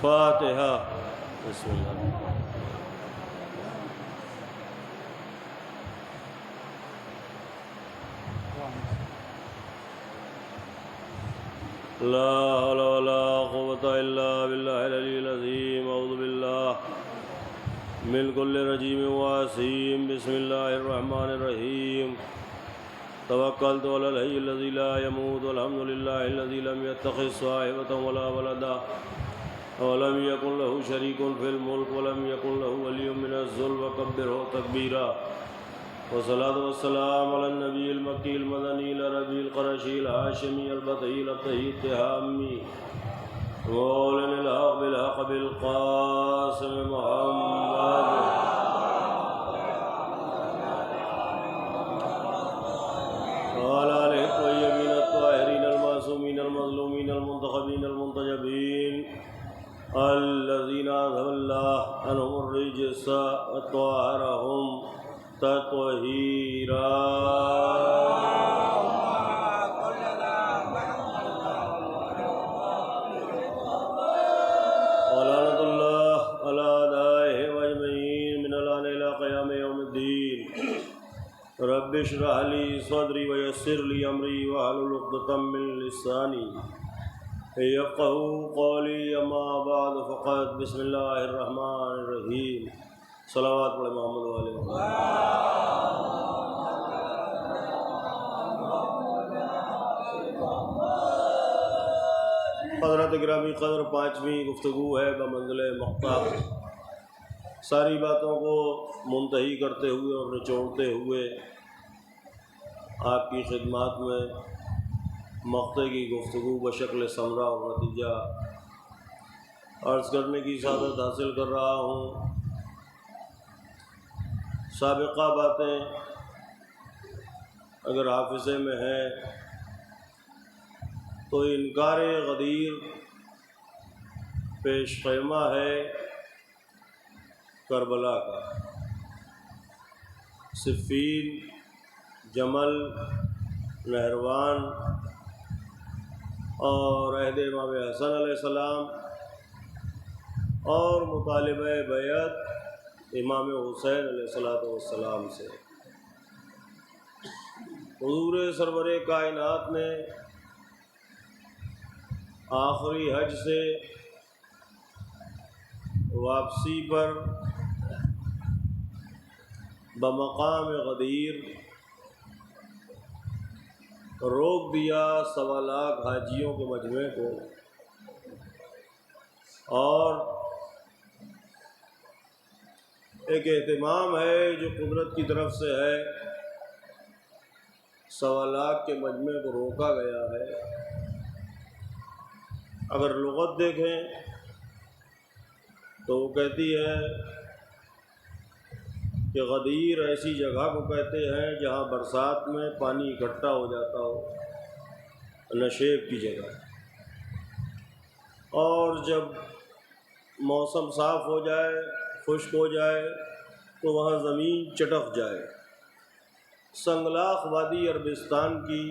فاتحہ۔ بسم اللہ۔ لا حول ولا قوة إلا بالله العلي العظيم۔ أعوذ بالله من كل رجيم وعصيم۔ بسم الله الرحمن الرحيم۔ توكلت على الحي الذي لا يموت والحمد لله الذي لم يتخذ صاحبة ولا ولدا ولم يكن له شريك في الملك ولم يكن له ولي من الذل وكبره تكبيرا۔ والصلاة والسلام على النبي المكي المدني العربي القرشي الهاشمي البطحي الأبطحي التهامي مولن الحق بالحق بالقاسم محمد وعلى آله الطيبين الطاهرين المعصومين المظلومين المنتخبين المنتجبين الذين أذهب الله عنهم الرجس وطهرهم تطهيرا۔ ولعنة الله على أعدائهم أجمعين من الآن إلى قيام يوم الدين۔ رب اشرح لي صدري ويسر لي أمري واحلل عقدة من لساني يفقهوا قولي۔ أما بعد فقد بسم الله الرحمن الرحيم۔ صلوات پڑھے محمد والے محمد۔ حضرت گرامی قدر پانچویں گفتگو ہے بمنزل مقطع۔ ساری باتوں کو منتہی کرتے ہوئے اور نچوڑتے ہوئے آپ کی خدمات میں مقطع کی گفتگو بشکل ثمرہ اور نتیجہ عرض کرنے کی سعادت حاصل کر رہا ہوں۔ سابقہ باتیں اگر حافظے میں ہیں تو انکار غدیر پیش خیمہ ہے کربلا کا۔ صفین، جمل، نہروان اور عہد امام حسن علیہ السلام اور مطالبہ بیعت امام حسین علیہ السلام سے حضور سرور کائنات نے آخری حج سے واپسی پر بمقام غدیر روک دیا 1.25 لاکھ حاجیوں کے مجمع کو، اور ایک اہتمام ہے جو قدرت کی طرف سے ہے، 1.25 لاکھ کے مجمع کو روکا گیا ہے۔ اگر لغت دیکھیں تو وہ کہتی ہے کہ غدیر ایسی جگہ کو کہتے ہیں جہاں برسات میں پانی اکٹھا ہو جاتا ہو، نشیب کی جگہ، اور جب موسم صاف ہو جائے، خشک ہو جائے تو وہاں زمین چٹک جائے۔ سنگلاخ وادی عربستان کی،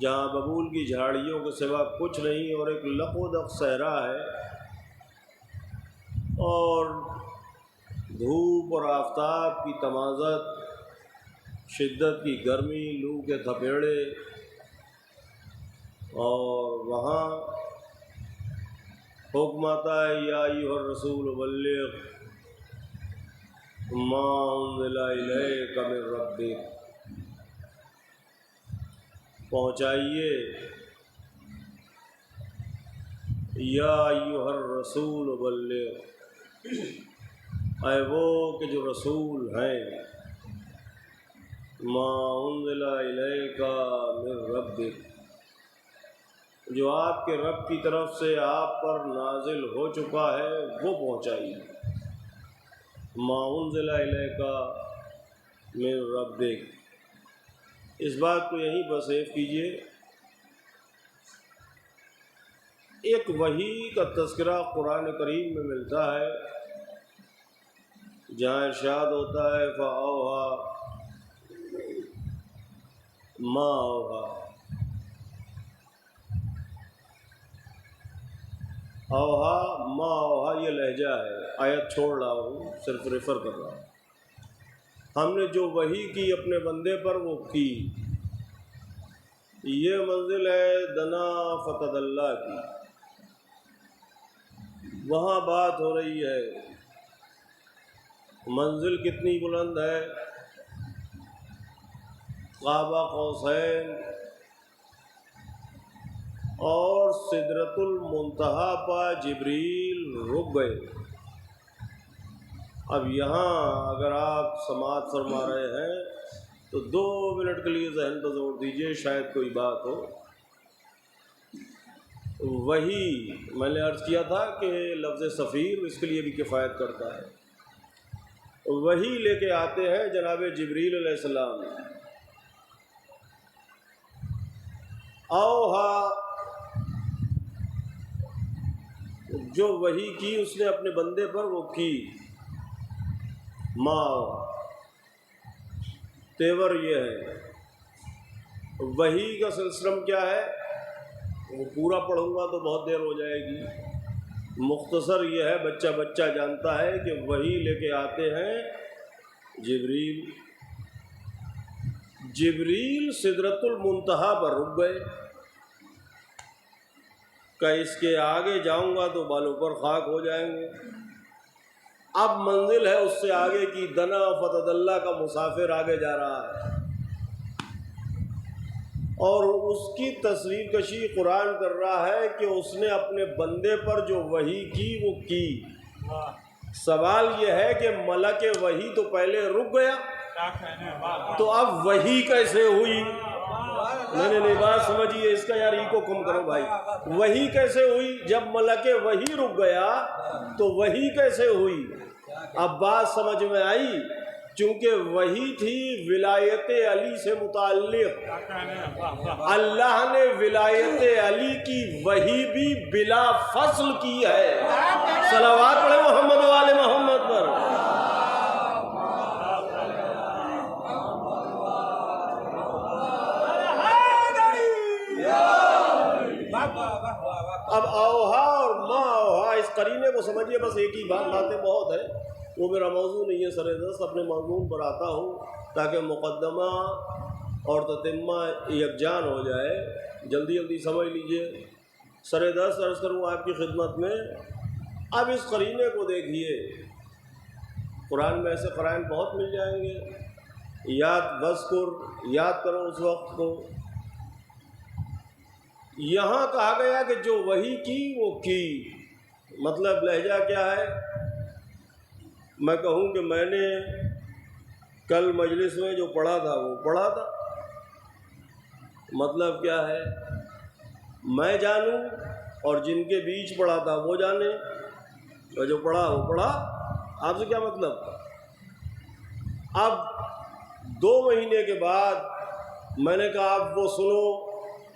جہاں ببول کی جھاڑیوں کے سوا کچھ نہیں اور ایک لقودق صحرا ہے، اور دھوپ اور آفتاب کی تمازت، شدت کی گرمی، لو کے تھپیڑے، اور وہاں حکم آتا ہے یا ایھا الرسول بلغ ما انزل الیک من ربک، پہنچائیے، یا ایھا الرسول بلغ، اے وہ کہ جو رسول ہیں، ما انزل الیک من ربک، جو آپ کے رب کی طرف سے آپ پر نازل ہو چکا ہے وہ پہنچائیے۔ ما انزل الیک من ربک، اس بات کو یہیں پر سیو کیجئے۔ ایک وحی کا تذکرہ قرآن کریم میں ملتا ہے جہاں ارشاد ہوتا ہے فَأَوْحَىٰ مَا أَوْحَىٰ، اوہا ما اوہا یہ لہجہ ہے، آیت چھوڑ رہا ہوں، صرف ریفر کر رہا ہوں۔ ہم نے جو وحی کی اپنے بندے پر وہ کی، یہ منزل ہے دنا فتد اللہ کی۔ وہاں بات ہو رہی ہے منزل کتنی بلند ہے، قاب قوسین اور سدرۃ المنتہا پر جبریل رک گئے۔ اب یہاں اگر آپ سماعت فرما رہے ہیں تو 2 منٹ کے لیے ذہن پر زور دیجئے، شاید کوئی بات ہو۔ وہی میں نے عرض کیا تھا کہ لفظ سفیر اس کے لیے بھی کفایت کرتا ہے۔ وہی لے کے آتے ہیں جناب جبریل علیہ السلام۔ اوہا جو وحی کی اس نے اپنے بندے پر وہ کی، ما تیور یہ ہے۔ وحی کا سلسلہ کیا ہے وہ پورا پڑھوں گا تو بہت دیر ہو جائے گی، مختصر یہ ہے، بچہ بچہ جانتا ہے کہ وحی لے کے آتے ہیں جبریل۔ جبریل سدرۃ المنتہا پر رک گئے کہ اس کے آگے جاؤں گا تو بالوں پر خاک ہو جائیں گے۔ اب منزل ہے اس سے آگے کی، دنا فتد اللہ کا مسافر آگے جا رہا ہے، اور اس کی تصویر کشی قرآن کر رہا ہے کہ اس نے اپنے بندے پر جو وحی کی وہ کی۔ سوال یہ ہے کہ ملک وحی تو پہلے رک گیا، تو اب وحی کیسے ہوئی؟ نہیں بات سمجھیے اس کا، یار ای کو کم کرو بھائی۔ وحی کیسے ہوئی؟ جب ملک وحی رک گیا تو وحی کیسے ہوئی؟ اب بات سمجھ میں آئی، چونکہ وحی تھی ولایت علی سے متعلق، اللہ نے ولایت علی کی وحی بھی بلا فصل کی ہے۔ صلوات پڑھیں محمد و آل محمد پر۔ اب اوہا اور ما اوہا اس قرینے کو سمجھیے، بس ایک ہی باتیں بہت ہے، وہ میرا موضوع نہیں ہے، سر دست اپنے مضمون پر آتا ہوں تاکہ مقدمہ اور تتمہ یکجان ہو جائے۔ جلدی جلدی سمجھ لیجئے، سر دست عرض کروں آپ کی خدمت میں۔ اب اس قرینے کو دیکھیے، قرآن میں ایسے قرائن بہت مل جائیں گے، یاد کرو اس وقت کو۔ یہاں کہا گیا کہ جو وحی کی وہ کی، مطلب لہجہ کیا ہے؟ میں کہوں کہ میں نے کل مجلس میں جو پڑھا تھا وہ پڑھا تھا، مطلب کیا ہے؟ میں جانوں اور جن کے بیچ پڑھا تھا وہ جانے، اور جو پڑھا وہ پڑھا۔ آپ سے کیا مطلب؟ اب 2 مہینے کے بعد میں نے کہا آپ وہ سنو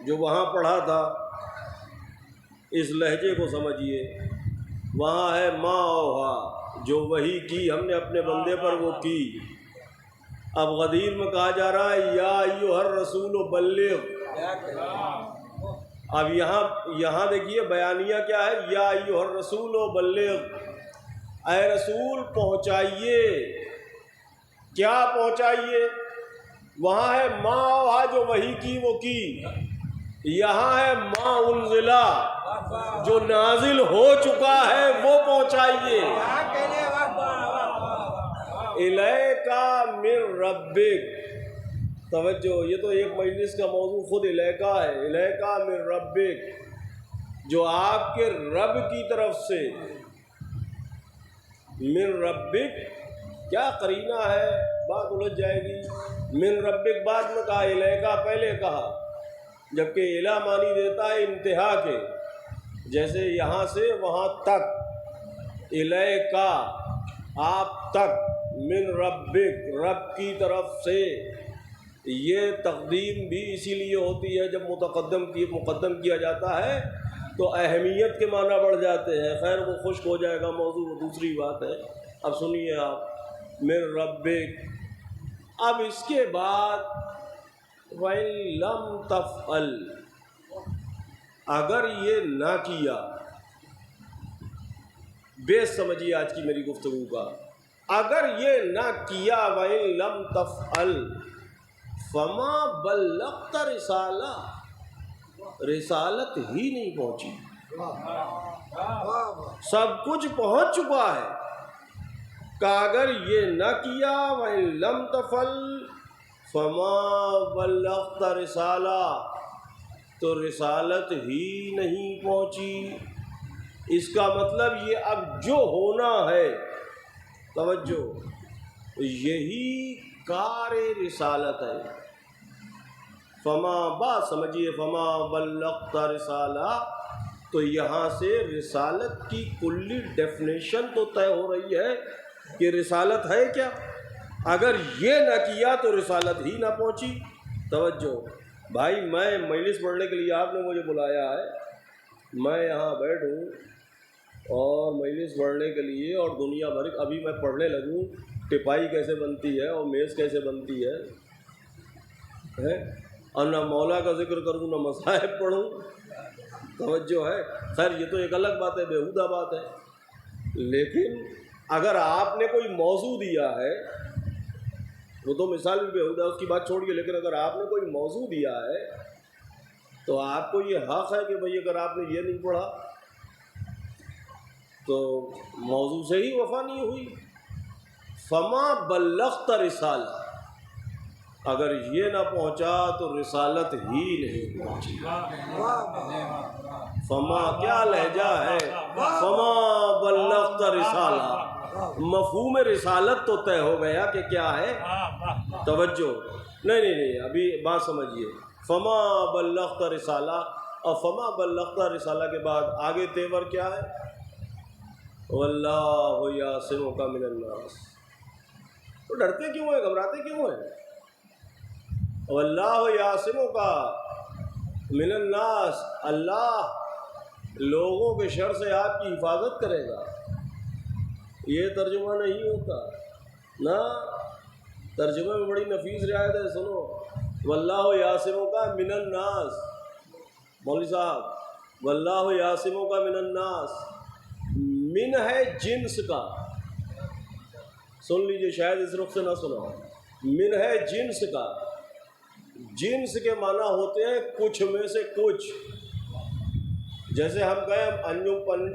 جو وہاں پڑھا تھا، اس لہجے کو سمجھیے۔ وہاں ہے ما اوہا، جو وحی کی ہم نے اپنے بندے پر وہ کی۔ اب غدیر میں کہا جا رہا ہے یا ایھا الرسول بلغ۔ اب یہاں دیکھیے بیانیہ کیا ہے، یا ایھا الرسول بلغ، اے رسول پہنچائیے۔ کیا پہنچائیے؟ وہاں ہے ما اوہا جو وحی کی وہ کی، یہاں ہے ما انزلہ جو نازل ہو چکا ہے وہ پہنچائیے۔ الیکا من ربک، توجہ، یہ تو ایک مجلس کا موضوع خود الیکا ہے، الیکا من ربک، جو آپ کے رب کی طرف سے۔ من ربک کیا قرینہ ہے، بات الجھ جائے گی۔ من ربک بعد میں کہا، الیکا پہلے کہا، جبکہ الا معنی دیتا ہے انتہا کے، جیسے یہاں سے وہاں تک، الیکا آپ تک، من ربک رب کی طرف سے۔ یہ تقدیم بھی اسی لیے ہوتی ہے جب مقدم کیا جاتا ہے تو اہمیت کے معنی بڑھ جاتے ہیں۔ خیر وہ خشک ہو جائے گا موضوع، وہ دوسری بات ہے۔ اب سنیے آپ، من ربک۔ اب اس کے بعد وَإِن لَمْ تَفْعَلْ، اگر یہ نہ کیا، بیس سمجھیے آج کی میری گفتگو کا. اگر یہ نہ کیا وَإِن لَمْ تَفْعَلْ فَمَا بَلَّغْتَ رِسَالَہ، رسالت ہی نہیں پہنچی. سب کچھ پہنچ چکا ہے کہ اگر یہ نہ کیا وَإِن لَمْ تَفْعَلْ فَمَا بَلَّغْتَ رِسَالَہ، تو رسالت ہی نہیں پہنچی. اس کا مطلب یہ اب جو ہونا ہے، توجہ، یہی کار رسالت ہے. فما بات سمجھیے، فما بلغت رسالہ، تو یہاں سے رسالت کی کلی ڈیفینیشن تو طے ہو رہی ہے کہ رسالت ہے کیا. اگر یہ نہ کیا تو رسالت ہی نہ پہنچی. توجہ بھائی، میں مجلس پڑھنے کے لیے آپ نے مجھے بلایا ہے، میں یہاں بیٹھوں اور مجلس پڑھنے کے لیے، اور دنیا بھر ابھی میں پڑھنے لگوں ٹپائی کیسے بنتی ہے اور میز کیسے بنتی ہے، اور نہ مولا کا ذکر کروں نہ مصاحب پڑھوں. توجہ ہے. خیر یہ تو ایک الگ بات ہے، بیہودہ بات ہے. لیکن اگر آپ نے کوئی موضوع دیا ہے، وہ تو مثال بھی بیہودہ، اس کی بات چھوڑیے، لیکن اگر آپ نے کوئی موضوع دیا ہے تو آپ کو یہ حق ہے کہ بھئی اگر آپ نے یہ نہیں پڑھا تو موضوع سے ہی وفا نہیں ہوئی. فما بلغت رسالہ، اگر یہ نہ پہنچا تو رسالت ہی نہیں پہنچی. فما کیا لہجہ ہے، فما بلغت رسالہ، مفہوم رسالت تو طے ہو گیا کہ کیا ہے. توجہ، نہیں ابھی بات سمجھیے. فما بلغت رسالہ، اور فما بلغت رسالہ کے بعد آگے تیور کیا ہے، واللہ یعصمک من الناس. تو ڈرتے کیوں ہیں، گھبراتے کیوں ہیں؟ واللہ یعصمک من الناس، اللہ لوگوں کے شر سے آپ کی حفاظت کرے گا. یہ ترجمہ نہیں ہوتا نا، ترجمے میں بڑی نفیس رعایت ہے. سنو، واللہ یعصمک من الناس، مولوی صاحب، واللہ یعصمک من الناس، من ہے جنس کا، سن لیجئے، شاید اس رخ سے نہ سنا. من ہے جنس کا، جنس کے معنی ہوتے ہیں کچھ میں سے کچھ. جیسے ہم کہیں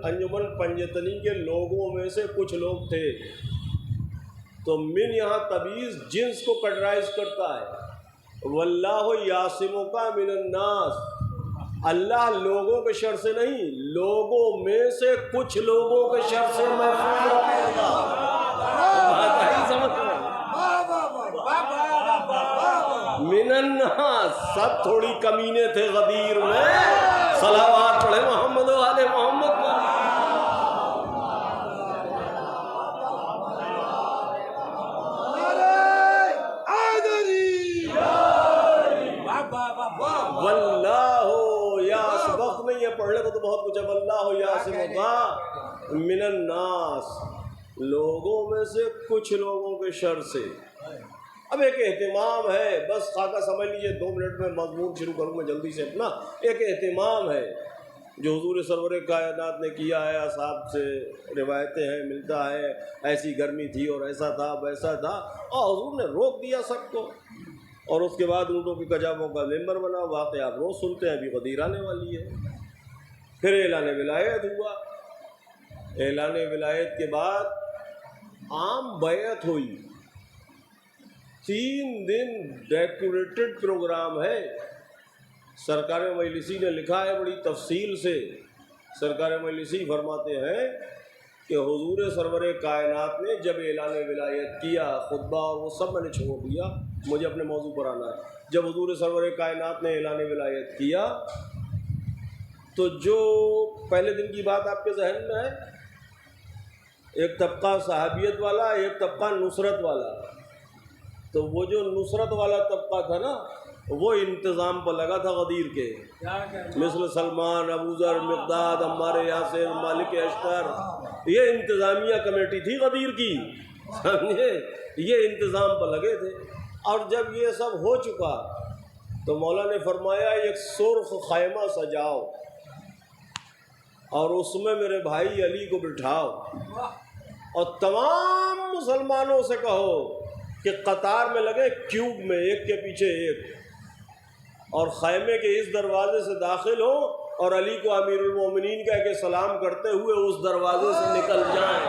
انجمن پنجتنی کے لوگوں میں سے کچھ لوگ تھے، تو من یہاں تمیز جنس کو کٹرائز کرتا ہے. واللہ یعصمک من الناس، اللہ لوگوں کے شر سے نہیں، لوگوں میں سے کچھ لوگوں کے شر سے محفوظ رکھے گا. من الناس، سب تھوڑی کمینے تھے غدیر میں. صلوات پڑھے محمد و آل محمد. واللہ یعصمک، وقت نہیں ہے پڑھنے کو تو بہت کچھ ہے. واللہ یعصمک من الناس، لوگوں میں سے کچھ لوگوں کے شر سے. اب ایک اہتمام ہے، بس خاکہ سمجھ لیجئے، 2 منٹ میں مضمون شروع کروں میں جلدی سے اپنا. ایک اہتمام ہے جو حضور سرور کائنات نے کیا ہے، اصحاب سے روایتیں ہیں، ملتا ہے ایسی گرمی تھی اور ایسا تھا ویسا تھا، اور حضور نے روک دیا سب کو. اور اس کے بعد اونٹوں کی کجاووں کا ممبر بنا. واقعہ آپ روز سنتے ہیں، ابھی غدیر آنے والی ہے. پھر اعلان ولایت ہوا. اعلان ولایت کے بعد عام بیعت ہوئی. 3 دن ڈیکوریٹڈ پروگرام ہے. سرکار مجلسی نے لکھا ہے بڑی تفصیل سے. سرکار مجلسی فرماتے ہیں کہ حضور سرور کائنات نے جب اعلان ولایت کیا، خطبہ اور وہ سب میں نے چھوڑ دیا، مجھے اپنے موضوع پر آنا ہے. جب حضور سرور کائنات نے اعلان ولایت کیا تو جو پہلے دن کی بات آپ کے ذہن میں ہے، ایک طبقہ صحابیت والا، ایک طبقہ نصرت والا. تو وہ جو نصرت والا طبقہ تھا نا، وہ انتظام پر لگا تھا غدیر کے، مثل سلمان، ابو ذر، مقداد، عمار یاسر، مالک اشتر. یہ انتظامیہ کمیٹی تھی غدیر کی، سمجھے، یہ انتظام پر لگے تھے. اور جب یہ سب ہو چکا تو مولا نے فرمایا ایک سرخ خیمہ سجاؤ اور اس میں میرے بھائی علی کو بٹھاؤ اور تمام مسلمانوں سے کہو کہ قطار میں لگے کیوب میں ایک کے پیچھے ایک، اور خیمے کے اس دروازے سے داخل ہو اور علی کو امیر المومنین کہہ کے سلام کرتے ہوئے اس دروازے سے نکل جائیں۔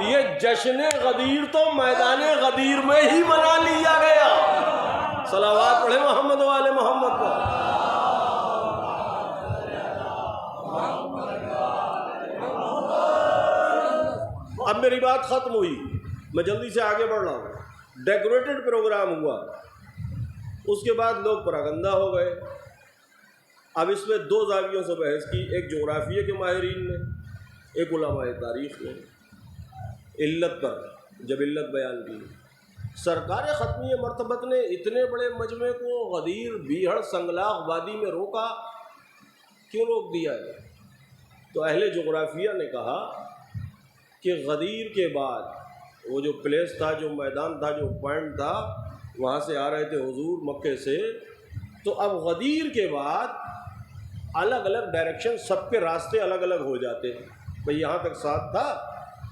یہ جشن غدیر تو میدان غدیر میں ہی منا لیا گیا۔ صلوات پڑھے محمد و آل محمد پر۔ اب میری بات ختم ہوئی، میں جلدی سے آگے بڑھ رہا ہوں۔ ڈیکوریٹڈ پروگرام ہوا، اس کے بعد لوگ پراگندہ ہو گئے۔ اب اس میں دو زاویوں سے بحث کی، ایک جغرافیے کے ماہرین نے، ایک علماء تاریخ نے، علت پر جب علت بیان کی۔ سرکار ختمیہ مرتبت نے اتنے بڑے مجمع کو غدیر بیہڑ سنگلاخ وادی میں روکا، کیوں روک دیا ہے؟ تو اہل جغرافیہ نے کہا کہ غدیر کے بعد وہ جو پلیس تھا، جو میدان تھا، جو پوائنٹ تھا، وہاں سے آ رہے تھے حضور مکے سے، تو اب غدیر کے بعد الگ الگ ڈائریکشن، سب کے راستے الگ الگ ہو جاتے ہیں۔ بھئی یہاں تک ساتھ تھا،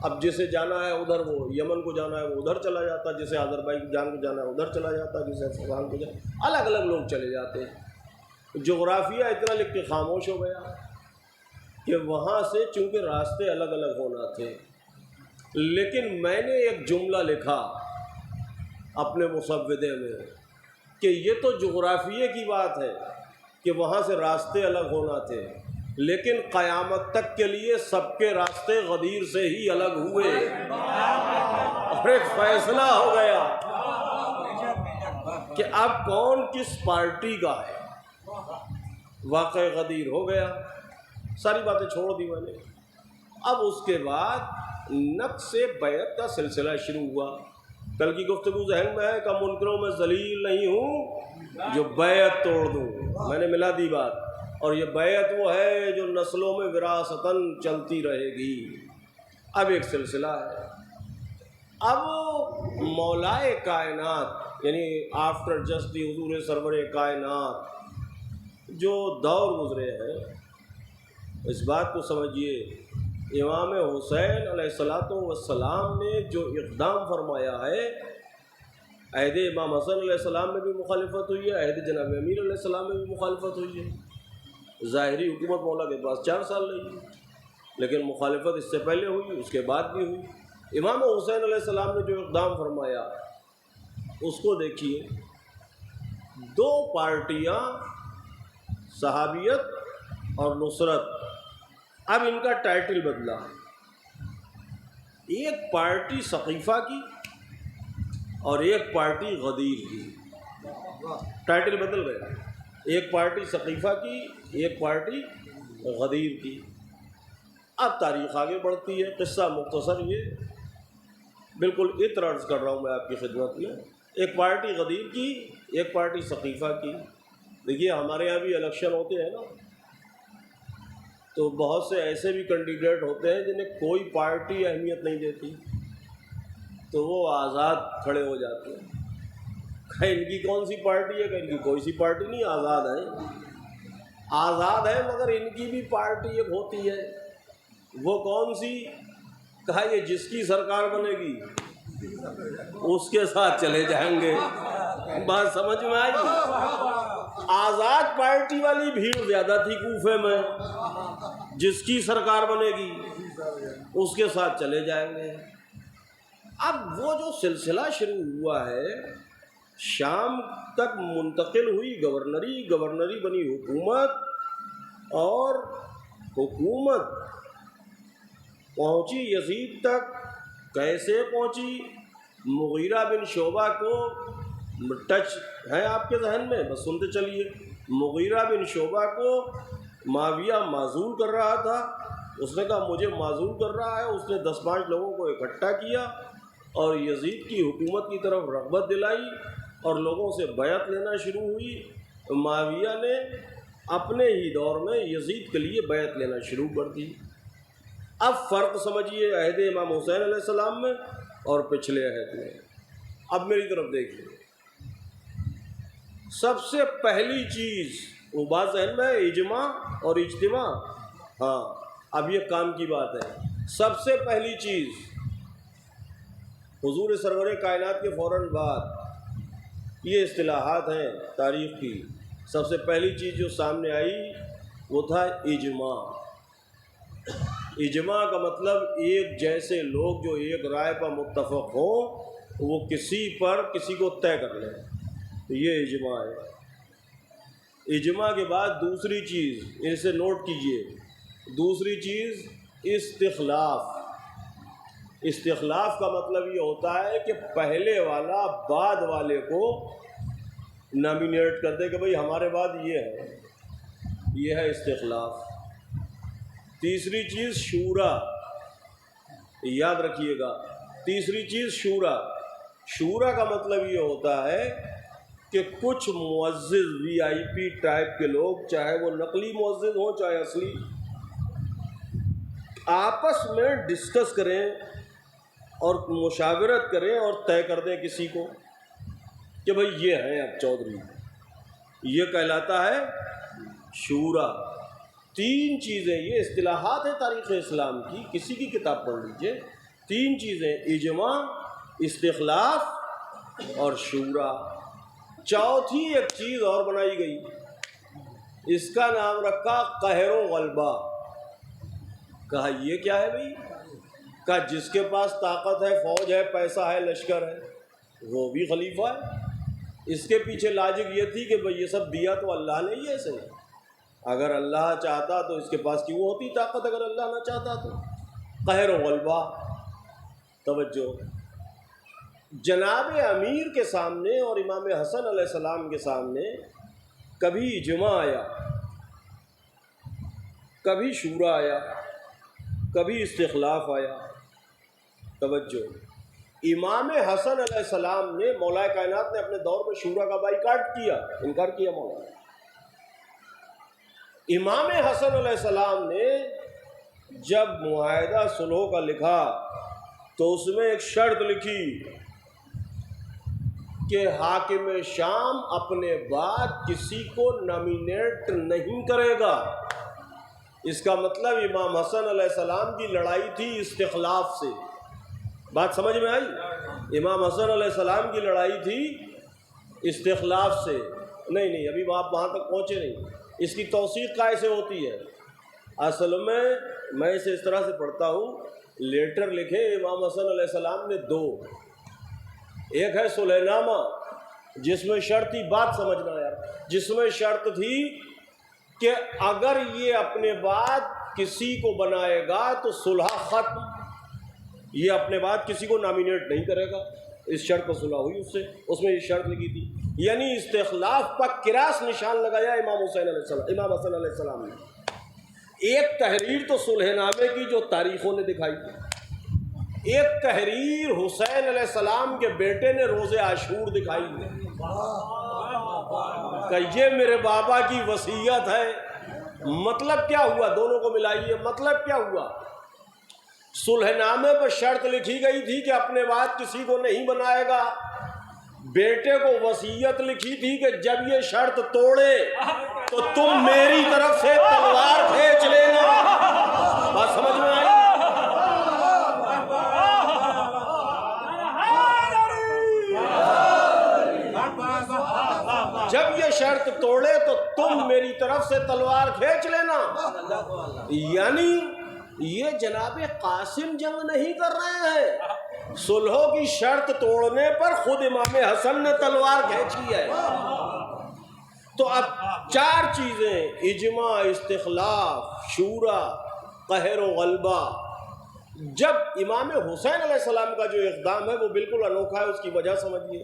اب جسے جانا ہے ادھر، وہ یمن کو جانا ہے وہ ادھر چلا جاتا، جسے آذربائیجان کو جانا ہے ادھر چلا جاتا، جسے افغان کو جانا، الگ الگ لوگ چلے جاتے ہیں۔ جغرافیہ اتنا لکھ کے خاموش ہو گیا کہ وہاں سے چونکہ راستے الگ الگ ہونا تھے، لیکن میں نے ایک جملہ لکھا اپنے مسودے میں کہ یہ تو جغرافیے کی بات ہے کہ وہاں سے راستے الگ ہونا تھے، لیکن قیامت تک کے لیے سب کے راستے غدیر سے ہی الگ ہوئے، اور ایک فیصلہ ہو گیا کہ اب کون کس پارٹی کا ہے۔ واقع غدیر ہو گیا، ساری باتیں چھوڑ دی میں نے۔ اب اس کے بعد نقص بیعت کا سلسلہ شروع ہوا۔ کل کی گفتگو ذہن میں ہے کہ منکروں میں ذلیل نہیں ہوں جو بیعت توڑ دوں، میں نے ملا دی بات، اور یہ بیعت وہ ہے جو نسلوں میں وراثتاً چلتی رہے گی۔ اب ایک سلسلہ ہے، اب مولائے کائنات یعنی آفٹر جسٹ دی حضور سرور کائنات جو دور گزرے ہیں، اس بات کو سمجھیے، امام حسین علیہ السلام نے جو اقدام فرمایا ہے، عہد امام حسن علیہ السلام میں بھی مخالفت ہوئی ہے، عہد جناب امیر علیہ السلام میں بھی مخالفت ہوئی ہے۔ ظاہری حکومت مولا کے پاس 4 سال رہی ہے، لیکن مخالفت اس سے پہلے ہوئی، اس کے بعد بھی ہوئی۔ امام حسین علیہ السلام نے جو اقدام فرمایا اس کو دیکھیے، 2 پارٹیاں، صحابیت اور نصرت، اب ان کا ٹائٹل بدلا، ایک پارٹی ثقیفہ کی اور ایک پارٹی غدیر کی، ٹائٹل بدل گیا، ایک پارٹی ثقیفہ کی، ایک پارٹی غدیر کی۔ اب تاریخ آگے بڑھتی ہے، قصہ مختصر یہ بالکل اطر عرض کر رہا ہوں میں آپ کی خدمت میں، ایک پارٹی غدیر کی، ایک پارٹی ثقیفہ کی۔ دیکھیے ہمارے یہاں بھی الیکشن ہوتے ہیں نا، تو بہت سے ایسے بھی کینڈیڈیٹ ہوتے ہیں جنہیں کوئی پارٹی اہمیت نہیں دیتی، تو وہ آزاد کھڑے ہو جاتے ہیں، کہ ان کی کون سی پارٹی ہے، کہ ان کی کوئی سی پارٹی نہیں، آزاد ہے مگر ان کی بھی پارٹی ایک ہوتی ہے، وہ کون سی؟ کہا یہ جس کی سرکار بنے گی اس کے ساتھ چلے جائیں گے۔ بات سمجھ میں آئی؟ آزاد پارٹی والی بھیڑ زیادہ تھی کوفے میں، جس کی سرکار بنے گی اس کے ساتھ چلے جائیں گے۔ اب وہ جو سلسلہ شروع ہوا ہے، شام تک منتقل ہوئی گورنری بنی حکومت، اور حکومت پہنچی یزید تک۔ کیسے پہنچی؟ مغیرہ بن شعبہ کو ٹچ ہے آپ کے ذہن میں؟ بس سنتے چلیے۔ مغیرہ بن شعبہ کو معاویہ معزول کر رہا تھا، اس نے کہا مجھے معزول کر رہا ہے، اس نے 10-5 لوگوں کو اکٹھا کیا اور یزید کی حکومت کی طرف رغبت دلائی اور لوگوں سے بیعت لینا شروع ہوئی۔ معاویہ نے اپنے ہی دور میں یزید کے لیے بیعت لینا شروع کر دی۔ اب فرق سمجھیے عہد امام حسین علیہ السلام میں اور پچھلے عہد میں۔ اب میری طرف دیکھیے، سب سے پہلی چیز وہ بات ذہن میں ہے، اجماع اور اجتماع۔ ہاں اب یہ کام کی بات ہے. سب سے پہلی چیز حضور سرور کائنات کے فوراً بعد یہ اصطلاحات ہیں تاریخ کی. سب سے پہلی چیز جو سامنے آئی وہ تھا اجماع. اجماع کا مطلب ایک جیسے لوگ جو ایک رائے پر متفق ہوں وہ کسی کو طے کر لیں، تو یہ اجماع ہے. اجماع کے بعد دوسری چیز اسے نوٹ کیجئے، دوسری چیز استخلاف. استخلاف کا مطلب یہ ہوتا ہے کہ پہلے والا بعد والے کو نامینیٹ کر دے کہ بھئی ہمارے بعد یہ ہے استخلاف. تیسری چیز شورا، یاد رکھیے گا، تیسری چیز شورا. شورا کا مطلب یہ ہوتا ہے کہ کچھ معزز وی آئی پی ٹائپ کے لوگ، چاہے وہ نقلی معزز ہوں چاہے اصلی، آپس میں ڈسکس کریں اور مشاورت کریں اور طے کر دیں کسی کو کہ بھئی یہ ہیں اب چودھری. یہ کہلاتا ہے شورا. تین چیزیں، یہ اصطلاحات ہیں تاریخ اسلام کی، کسی کی کتاب پڑھ لیجئے. تین چیزیں، اجماع، استخلاف اور شورا. چوتھی ایک چیز اور بنائی گئی، اس کا نام رکھا قہر و غلبہ. کہا یہ کیا ہے بھئی؟ کہا جس کے پاس طاقت ہے، فوج ہے، پیسہ ہے، لشکر ہے، وہ بھی خلیفہ ہے. اس کے پیچھے لاجک یہ تھی کہ بھئی یہ سب دیا تو اللہ نے ہی ایسے. اگر اللہ چاہتا تو اس کے پاس کیوں ہوتی طاقت، اگر اللہ نہ چاہتا تو. قہر و غلبہ. توجہ، جناب امیر کے سامنے اور امام حسن علیہ السلام کے سامنے کبھی اجماع آیا، کبھی شورا آیا، کبھی استخلاف آیا. توجہ، امام حسن علیہ السلام نے، مولا کائنات نے اپنے دور میں شورا کا بائیکاٹ کیا، انکار کیا مولا. امام حسن علیہ السلام نے جب معاہدہ صلح کا لکھا تو اس میں ایک شرط لکھی کہ حاکم شام اپنے بعد کسی کو نامینیٹ نہیں کرے گا. اس کا مطلب امام حسن علیہ السلام کی لڑائی تھی استخلاف سے. بات سمجھ میں آئی؟ امام حسن علیہ السلام کی لڑائی تھی استخلاف سے. نہیں ابھی آپ وہاں تک پہنچے نہیں. اس کی توثیق کیسے ہوتی ہے؟ اصل میں اسے اس طرح سے پڑھتا ہوں، لیٹر لکھے امام حسن علیہ السلام نے دو. ایک ہے صلح نامہ جس میں شرط تھی، بات سمجھنا یار، جس میں شرط تھی کہ اگر یہ اپنے بعد کسی کو بنائے گا تو صلح ختم، یہ اپنے بعد کسی کو نامینیٹ نہیں کرے گا. اس شرط پر صلح ہوئی اس میں یہ شرط لگی تھی. یعنی استخلاف پر کراس نشان لگایا امام حسن علیہ السلام نے. ایک تحریر تو صلح نامے کی جو تاریخوں نے دکھائی، ایک تحریر حسین علیہ السلام کے بیٹے نے روز عاشور دکھائی کہ یہ میرے بابا کی وصیت ہے. مطلب کیا ہوا؟ دونوں کو ملائیے. مطلب کیا ہوا؟ صلح نامے پر شرط لکھی گئی تھی کہ اپنے بعد کسی کو نہیں بنائے گا. بیٹے کو وصیت لکھی تھی کہ جب یہ شرط توڑے تو تم میری طرف سے تلوار کھینچ لینا. بات سمجھ میں آئی؟ جب یہ شرط توڑے تو تم میری طرف سے تلوار کھینچ لینا. یعنی یہ جناب قاسم جنگ نہیں کر رہے ہیں، صلح کی شرط توڑنے پر خود امام حسن نے تلوار کھینچی ہے. تو اب چار چیزیں، اجماع، استخلاف، شورا، قہر و غلبہ. جب امام حسین علیہ السلام کا جو اقدام ہے وہ بالکل انوکھا ہے، اس کی وجہ سمجھیے.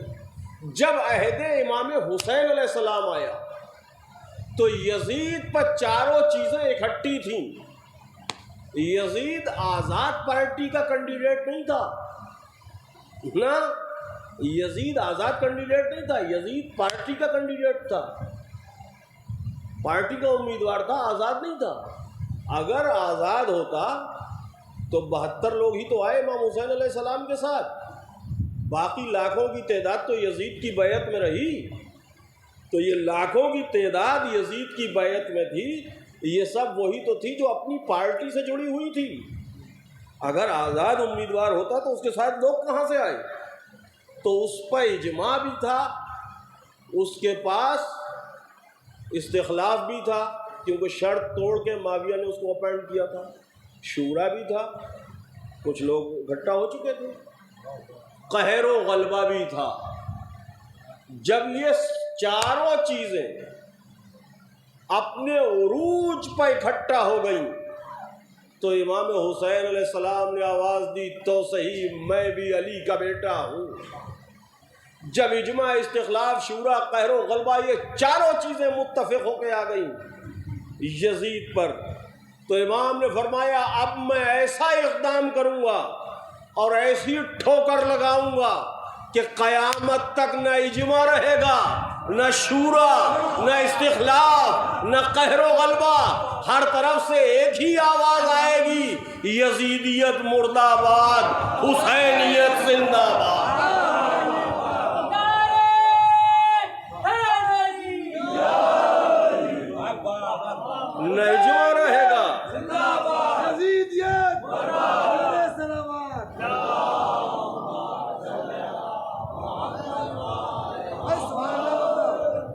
جب عہد امام حسین علیہ السلام آیا تو یزید پر چاروں چیزیں اکٹھی تھیں. یزید آزاد پارٹی کا کینڈیڈیٹ نہیں تھا نا، یزید آزاد کینڈیڈیٹ نہیں تھا، یزید پارٹی کا کینڈیڈیٹ تھا، پارٹی کا امیدوار تھا، آزاد نہیں تھا. اگر آزاد ہوتا تو 72 لوگ ہی تو آئے امام حسین علیہ السلام کے ساتھ، باقی لاکھوں کی تعداد تو یزید کی بیعت میں رہی. تو یہ لاکھوں کی تعداد یزید کی بیعت میں تھی، یہ سب وہی تو تھی جو اپنی پارٹی سے جڑی ہوئی تھی. اگر آزاد امیدوار ہوتا تو اس کے ساتھ لوگ کہاں سے آئے؟ تو اس پر اجماع بھی تھا، اس کے پاس استخلاف بھی تھا کیونکہ شرط توڑ کے معاویہ نے اس کو اپوائنٹ کیا تھا، شورا بھی تھا، کچھ لوگ اکٹھا ہو چکے تھے، قہر و غلبہ بھی تھا. جب یہ چاروں چیزیں اپنے عروج پر اکٹھا ہو گئیں تو امام حسین علیہ السلام نے آواز دی تو صحیح میں بھی علی کا بیٹا ہوں. جب اجماع، استخلاف، شورا، قہر و غلبہ یہ چاروں چیزیں متفق ہو کے آ گئیں یزید پر، تو امام نے فرمایا اب میں ایسا اقدام کروں گا اور ایسی ٹھوکر لگاؤں گا کہ قیامت تک نہ اجماع رہے گا، نہ شورا، نہ استخلاف، نہ قہر و غلبہ. ہر طرف سے ایک ہی آواز آئے گی، یزیدیت مردہ آباد، حسینیت زندہ آباد. نہ اجماع رہے گا،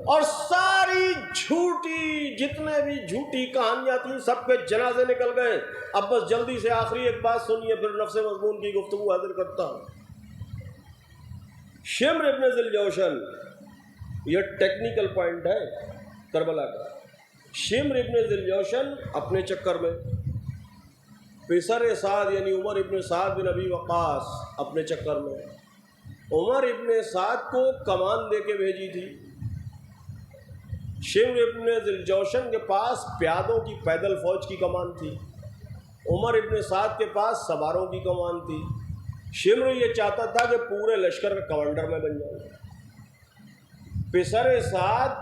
اور ساری جھوٹی جتنے بھی جھوٹی کہانیاں تھیں سب کے جنازے نکل گئے. اب بس جلدی سے آخری ایک بات سنیے پھر نفس مضمون کی گفتگو حاضر کرتا ہوں. شمر ابن ذی الجوشن، یہ ٹیکنیکل پوائنٹ ہے کربلا کا. شمر ابن ذی الجوشن اپنے چکر میں، پسر سعد یعنی عمر ابن سعد بن ابی وقاص اپنے چکر میں. عمر ابن سعد کو کمان دے کے بھیجی تھی. شمر ابن ذی الجوشن کے پاس پیادوں کی پیدل فوج کی کمان تھی، عمر ابن سعد کے پاس سواروں کی کمان تھی. شمر یہ چاہتا تھا کہ پورے لشکر کا کمانڈر میں بن جاؤں. پسر سعد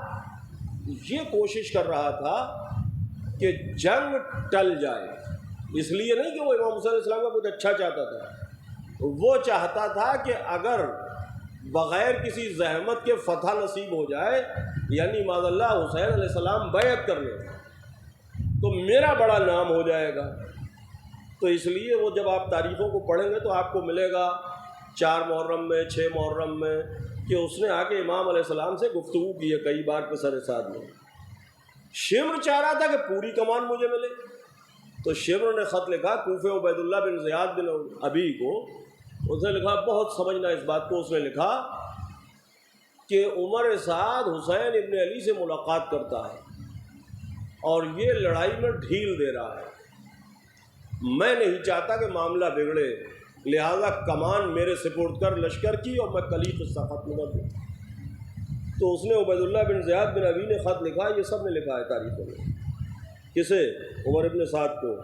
یہ کوشش کر رہا تھا کہ جنگ ٹل جائے، اس لیے نہیں کہ وہ امام حسین علیہ السلام کا کچھ اچھا چاہتا تھا، وہ چاہتا تھا کہ اگر بغیر کسی زحمت کے فتح نصیب ہو جائے، یعنی معاذ اللہ حسین علیہ السلام بیعت کر لیں تو میرا بڑا نام ہو جائے گا. تو اس لیے وہ جب آپ تاریخوں کو پڑھیں گے تو آپ کو ملے گا 4 محرم میں، 6 محرم میں، کہ اس نے آ کے امام علیہ السلام سے گفتگو کی ہے کئی بار پسر سعد میں. شمر چاہ رہا تھا کہ پوری کمان مجھے ملے، تو شمر نے خط لکھا کوفے عبید اللہ بن زیاد بن ابی کو. اس نے لکھا، بہت سمجھنا اس بات کو، اس نے لکھا کہ عمر سعد حسین ابن علی سے ملاقات کرتا ہے اور یہ لڑائی میں ڈھیل دے رہا ہے. میں نہیں چاہتا کہ معاملہ بگڑے، لہذا کمان میرے سپرد کر لشکر کی اور میں کل ہی قصہ ختم کر دوں. تو اس نے عبید اللہ بن زیاد بن ابی نے خط لکھا، یہ سب نے لکھا ہے تاریخوں میں. کسے؟ عمر ابن سعد کو،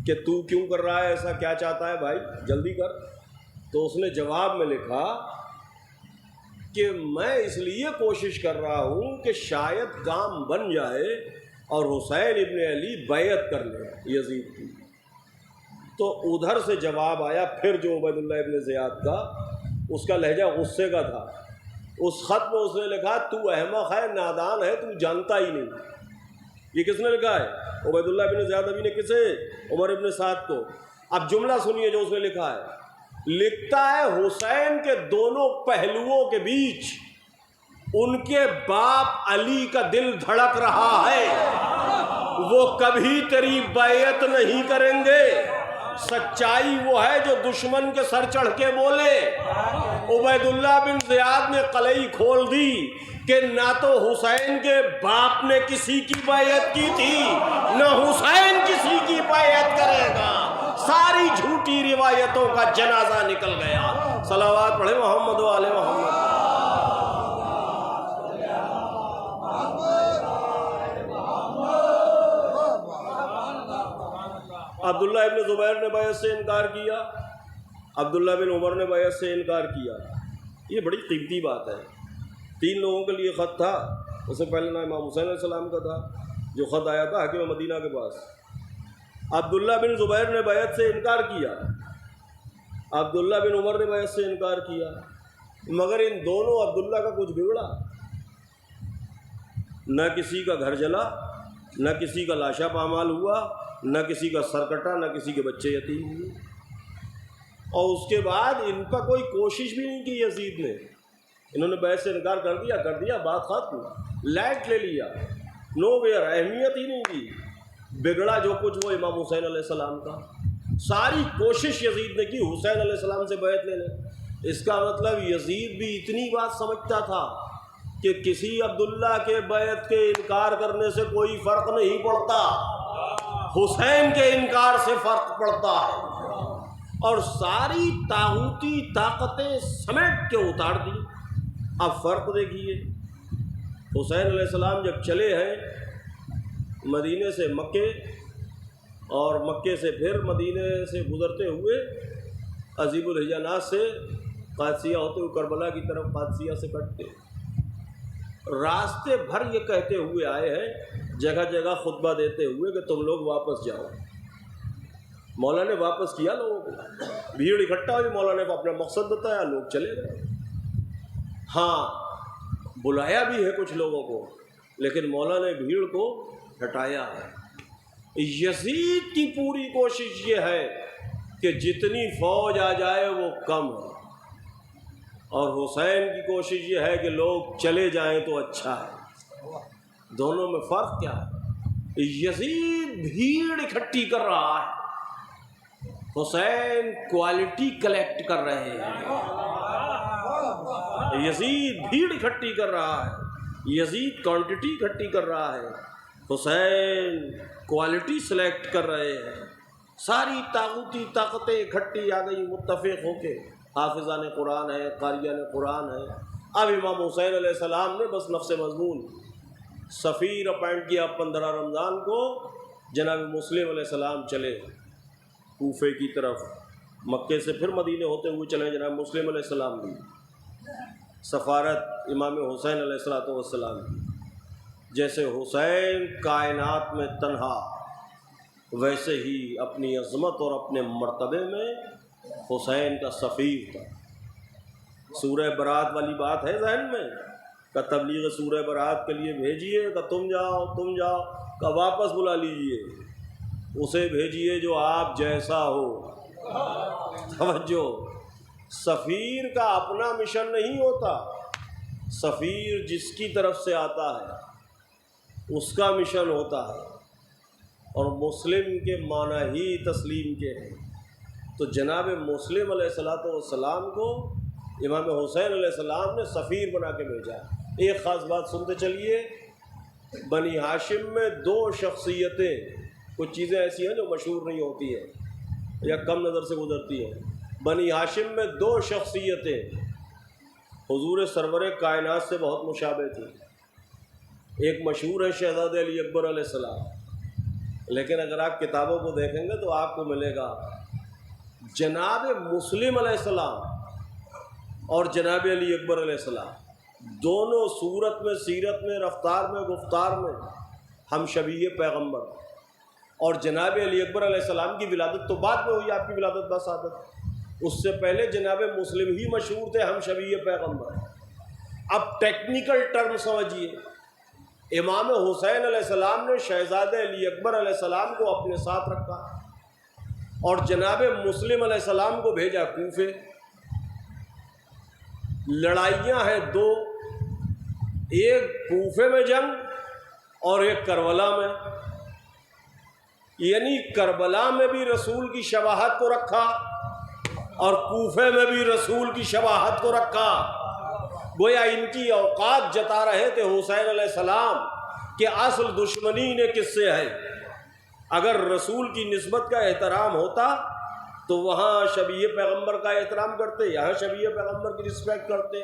کہ تو کیوں کر رہا ہے ایسا، کیا چاہتا ہے بھائی، جلدی کر. تو اس نے جواب میں لکھا کہ میں اس لیے کوشش کر رہا ہوں کہ شاید کام بن جائے اور حسین ابن علی بیعت کر لے یزید کی. تو ادھر سے جواب آیا پھر جو عبید اللہ ابن زیاد کا، اس کا لہجہ غصے کا تھا. اس خط میں اس نے لکھا تو احمق ہے، نادان ہے، تو جانتا ہی نہیں. یہ کس نے لکھا ہے؟ عبید اللہ ابن زیاد ابی نے. کسے؟ عمر ابن سعد کو. اب جملہ سنیے جو اس نے لکھا ہے. لکھتا ہے حسین کے دونوں پہلوؤں کے بیچ ان کے باپ علی کا دل دھڑک رہا ہے، وہ کبھی تیری بیعت نہیں کریں گے. سچائی وہ ہے جو دشمن کے سر چڑھ کے بولے. عبید اللہ بن زیاد نے قلعی کھول دی کہ نہ تو حسین کے باپ نے کسی کی بیعت کی تھی، نہ حسین کسی کی بیعت کرے گا. ساری جھوٹی روایتوں کا جنازہ نکل گیا. صلوات پڑھے محمد و آل محمد. عبداللہ ابن زبیر نے بیعت سے انکار کیا، عبداللہ بن عمر نے بیعت سے انکار کیا. یہ بڑی قیمتی بات ہے. 3 لوگوں کے لیے خط تھا. اس سے پہلے نام امام حسین علیہ السلام کا تھا جو خط آیا تھا حاکم مدینہ کے پاس. عبداللہ بن زبیر نے بیعت سے انکار کیا، عبداللہ بن عمر نے بیعت سے انکار کیا، مگر ان دونوں عبداللہ کا کچھ بگڑا. نہ کسی کا گھر جلا، نہ کسی کا لاشا پامال ہوا، نہ کسی کا سر کٹا، نہ کسی کے بچے یتیم ہوئے۔ اور اس کے بعد ان کا کوئی کوشش بھی نہیں کی یزید نے، انہوں نے بیعت سے انکار کر دیا، بات ختم، لائٹ لے لیا، نو ویئر، اہمیت ہی نہیں دی۔ بگڑا جو کچھ وہ امام حسین علیہ السلام کا، ساری کوشش یزید نے کی حسین علیہ السلام سے بیعت لینے۔ اس کا مطلب یزید بھی اتنی بات سمجھتا تھا کہ کسی عبداللہ کے بیعت کے انکار کرنے سے کوئی فرق نہیں پڑتا، حسین کے انکار سے فرق پڑتا ہے، اور ساری طاغوتی طاقتیں سمیٹ کے اتار دی۔ اب فرق دیکھیے، حسین علیہ السلام جب چلے ہیں مدینے سے مکے، اور مکے سے پھر مدینے سے گزرتے ہوئے عذیب الحجانات سے قادسیہ ہوتے ہوئے کربلا کی طرف قادسیہ سے کٹتے، راستے بھر یہ کہتے ہوئے آئے ہیں، جگہ جگہ خطبہ دیتے ہوئے کہ تم لوگ واپس جاؤ۔ مولا نے واپس کیا لوگوں کو، بھیڑ اکٹھا ہوئی، مولا نے اپنا مقصد بتایا، لوگ چلے گئے۔ ہاں بلایا بھی ہے کچھ لوگوں کو، لیکن مولا نے بھیڑ کو ہٹایا ہے۔ یزید کی پوری کوشش یہ ہے کہ جتنی فوج آ جائے وہ کم ہے، اور حسین کی کوشش یہ ہے کہ لوگ چلے جائیں تو اچھا ہے۔ دونوں میں فرق کیا ہے؟ یزید بھیڑ اکٹھی کر رہا ہے، حسین کوالٹی کلیکٹ کر رہے ہیں۔ یزید بھیڑ اکٹھی کر رہا ہے، یزید کوانٹٹی اکٹھی کر رہا ہے، حسین کوالٹی سلیکٹ کر رہے ہیں۔ ساری طاغوتی طاقتیں اکٹھی آ گئی متفق ہو کے، حافظان قرآن ہے، قاریان قرآن ہے۔ اب امام حسین علیہ السلام نے بس نفس مضمون سفیر اپائنٹ کیا 15 رمضان کو، جناب مسلم علیہ السلام چلے کوفے کی طرف، مکے سے پھر مدینے ہوتے ہوئے چلے جناب مسلم علیہ السلام بھی، سفارت امام حسین علیہ السلام کی۔ جیسے حسین کائنات میں تنہا، ویسے ہی اپنی عظمت اور اپنے مرتبے میں حسین کا سفیر تھا۔ سورہ برات والی بات ہے ذہن میں کہ تبلیغ سورہ برات کے لیے بھیجیے کہ تم جاؤ کہ واپس بلا لیجئے، اسے بھیجیے جو آپ جیسا ہو۔ توجہ، سفیر کا اپنا مشن نہیں ہوتا، سفیر جس کی طرف سے آتا ہے اس کا مشن ہوتا ہے، اور مسلم کے معنی ہی تسلیم کے ہیں۔ تو جناب مسلم علیہ السلام کو امام حسین علیہ السلام نے سفیر بنا کے بھیجا۔ ایک خاص بات سنتے چلیے، بنی ہاشم میں 2 شخصیتیں، کچھ چیزیں ایسی ہیں جو مشہور نہیں ہوتی ہیں یا کم نظر سے گزرتی ہیں۔ بنی ہاشم میں 2 شخصیتیں حضور سرور کائنات سے بہت مشابہ تھیں۔ ایک مشہور ہے شہزادہ علی اکبر علیہ السلام، لیکن اگر آپ کتابوں کو دیکھیں گے تو آپ کو ملے گا جناب مسلم علیہ السلام اور جناب علی اکبر علیہ السلام دونوں صورت میں، سیرت میں، رفتار میں، گفتار میں ہم شبیہ پیغمبر، اور جناب علی اکبر علیہ السلام کی ولادت تو بعد میں ہوئی، آپ کی ولادت بسعادت، اس سے پہلے جناب مسلم ہی مشہور تھے ہم شبیہ پیغمبر۔ اب ٹیکنیکل ٹرم سمجھیے، امام حسین علیہ السلام نے شہزادہ علی اکبر علیہ السلام کو اپنے ساتھ رکھا، اور جناب مسلم علیہ السلام کو بھیجا کوفے۔ لڑائیاں ہیں 2، ایک کوفے میں جنگ اور ایک کربلا میں، یعنی کربلا میں بھی رسول کی شباہت کو رکھا اور کوفے میں بھی رسول کی شباہت کو رکھا۔ گویا ان کی اوقات جتا رہے تھے حسین علیہ السلام کہ اصل دشمنی نے کس سے ہے۔ اگر رسول کی نسبت کا احترام ہوتا تو وہاں شبیہ پیغمبر کا احترام کرتے، یہاں شبیہ پیغمبر کی رسپیکٹ کرتے۔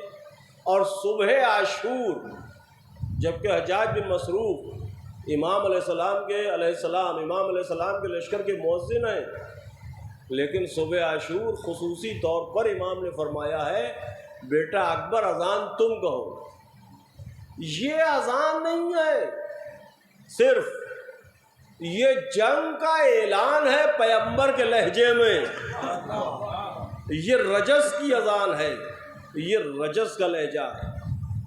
اور صبح عاشور جبکہ حجاج بن مسروق امام علیہ السلام کے لشکر کے مؤذن ہیں، لیکن صبح عاشور خصوصی طور پر امام نے فرمایا ہے بیٹا اکبر اذان تم کہو۔ یہ اذان نہیں ہے، صرف یہ جنگ کا اعلان ہے پیغمبر کے لہجے میں، یہ رجس کی اذان ہے، یہ رجس کا لہجہ ہے۔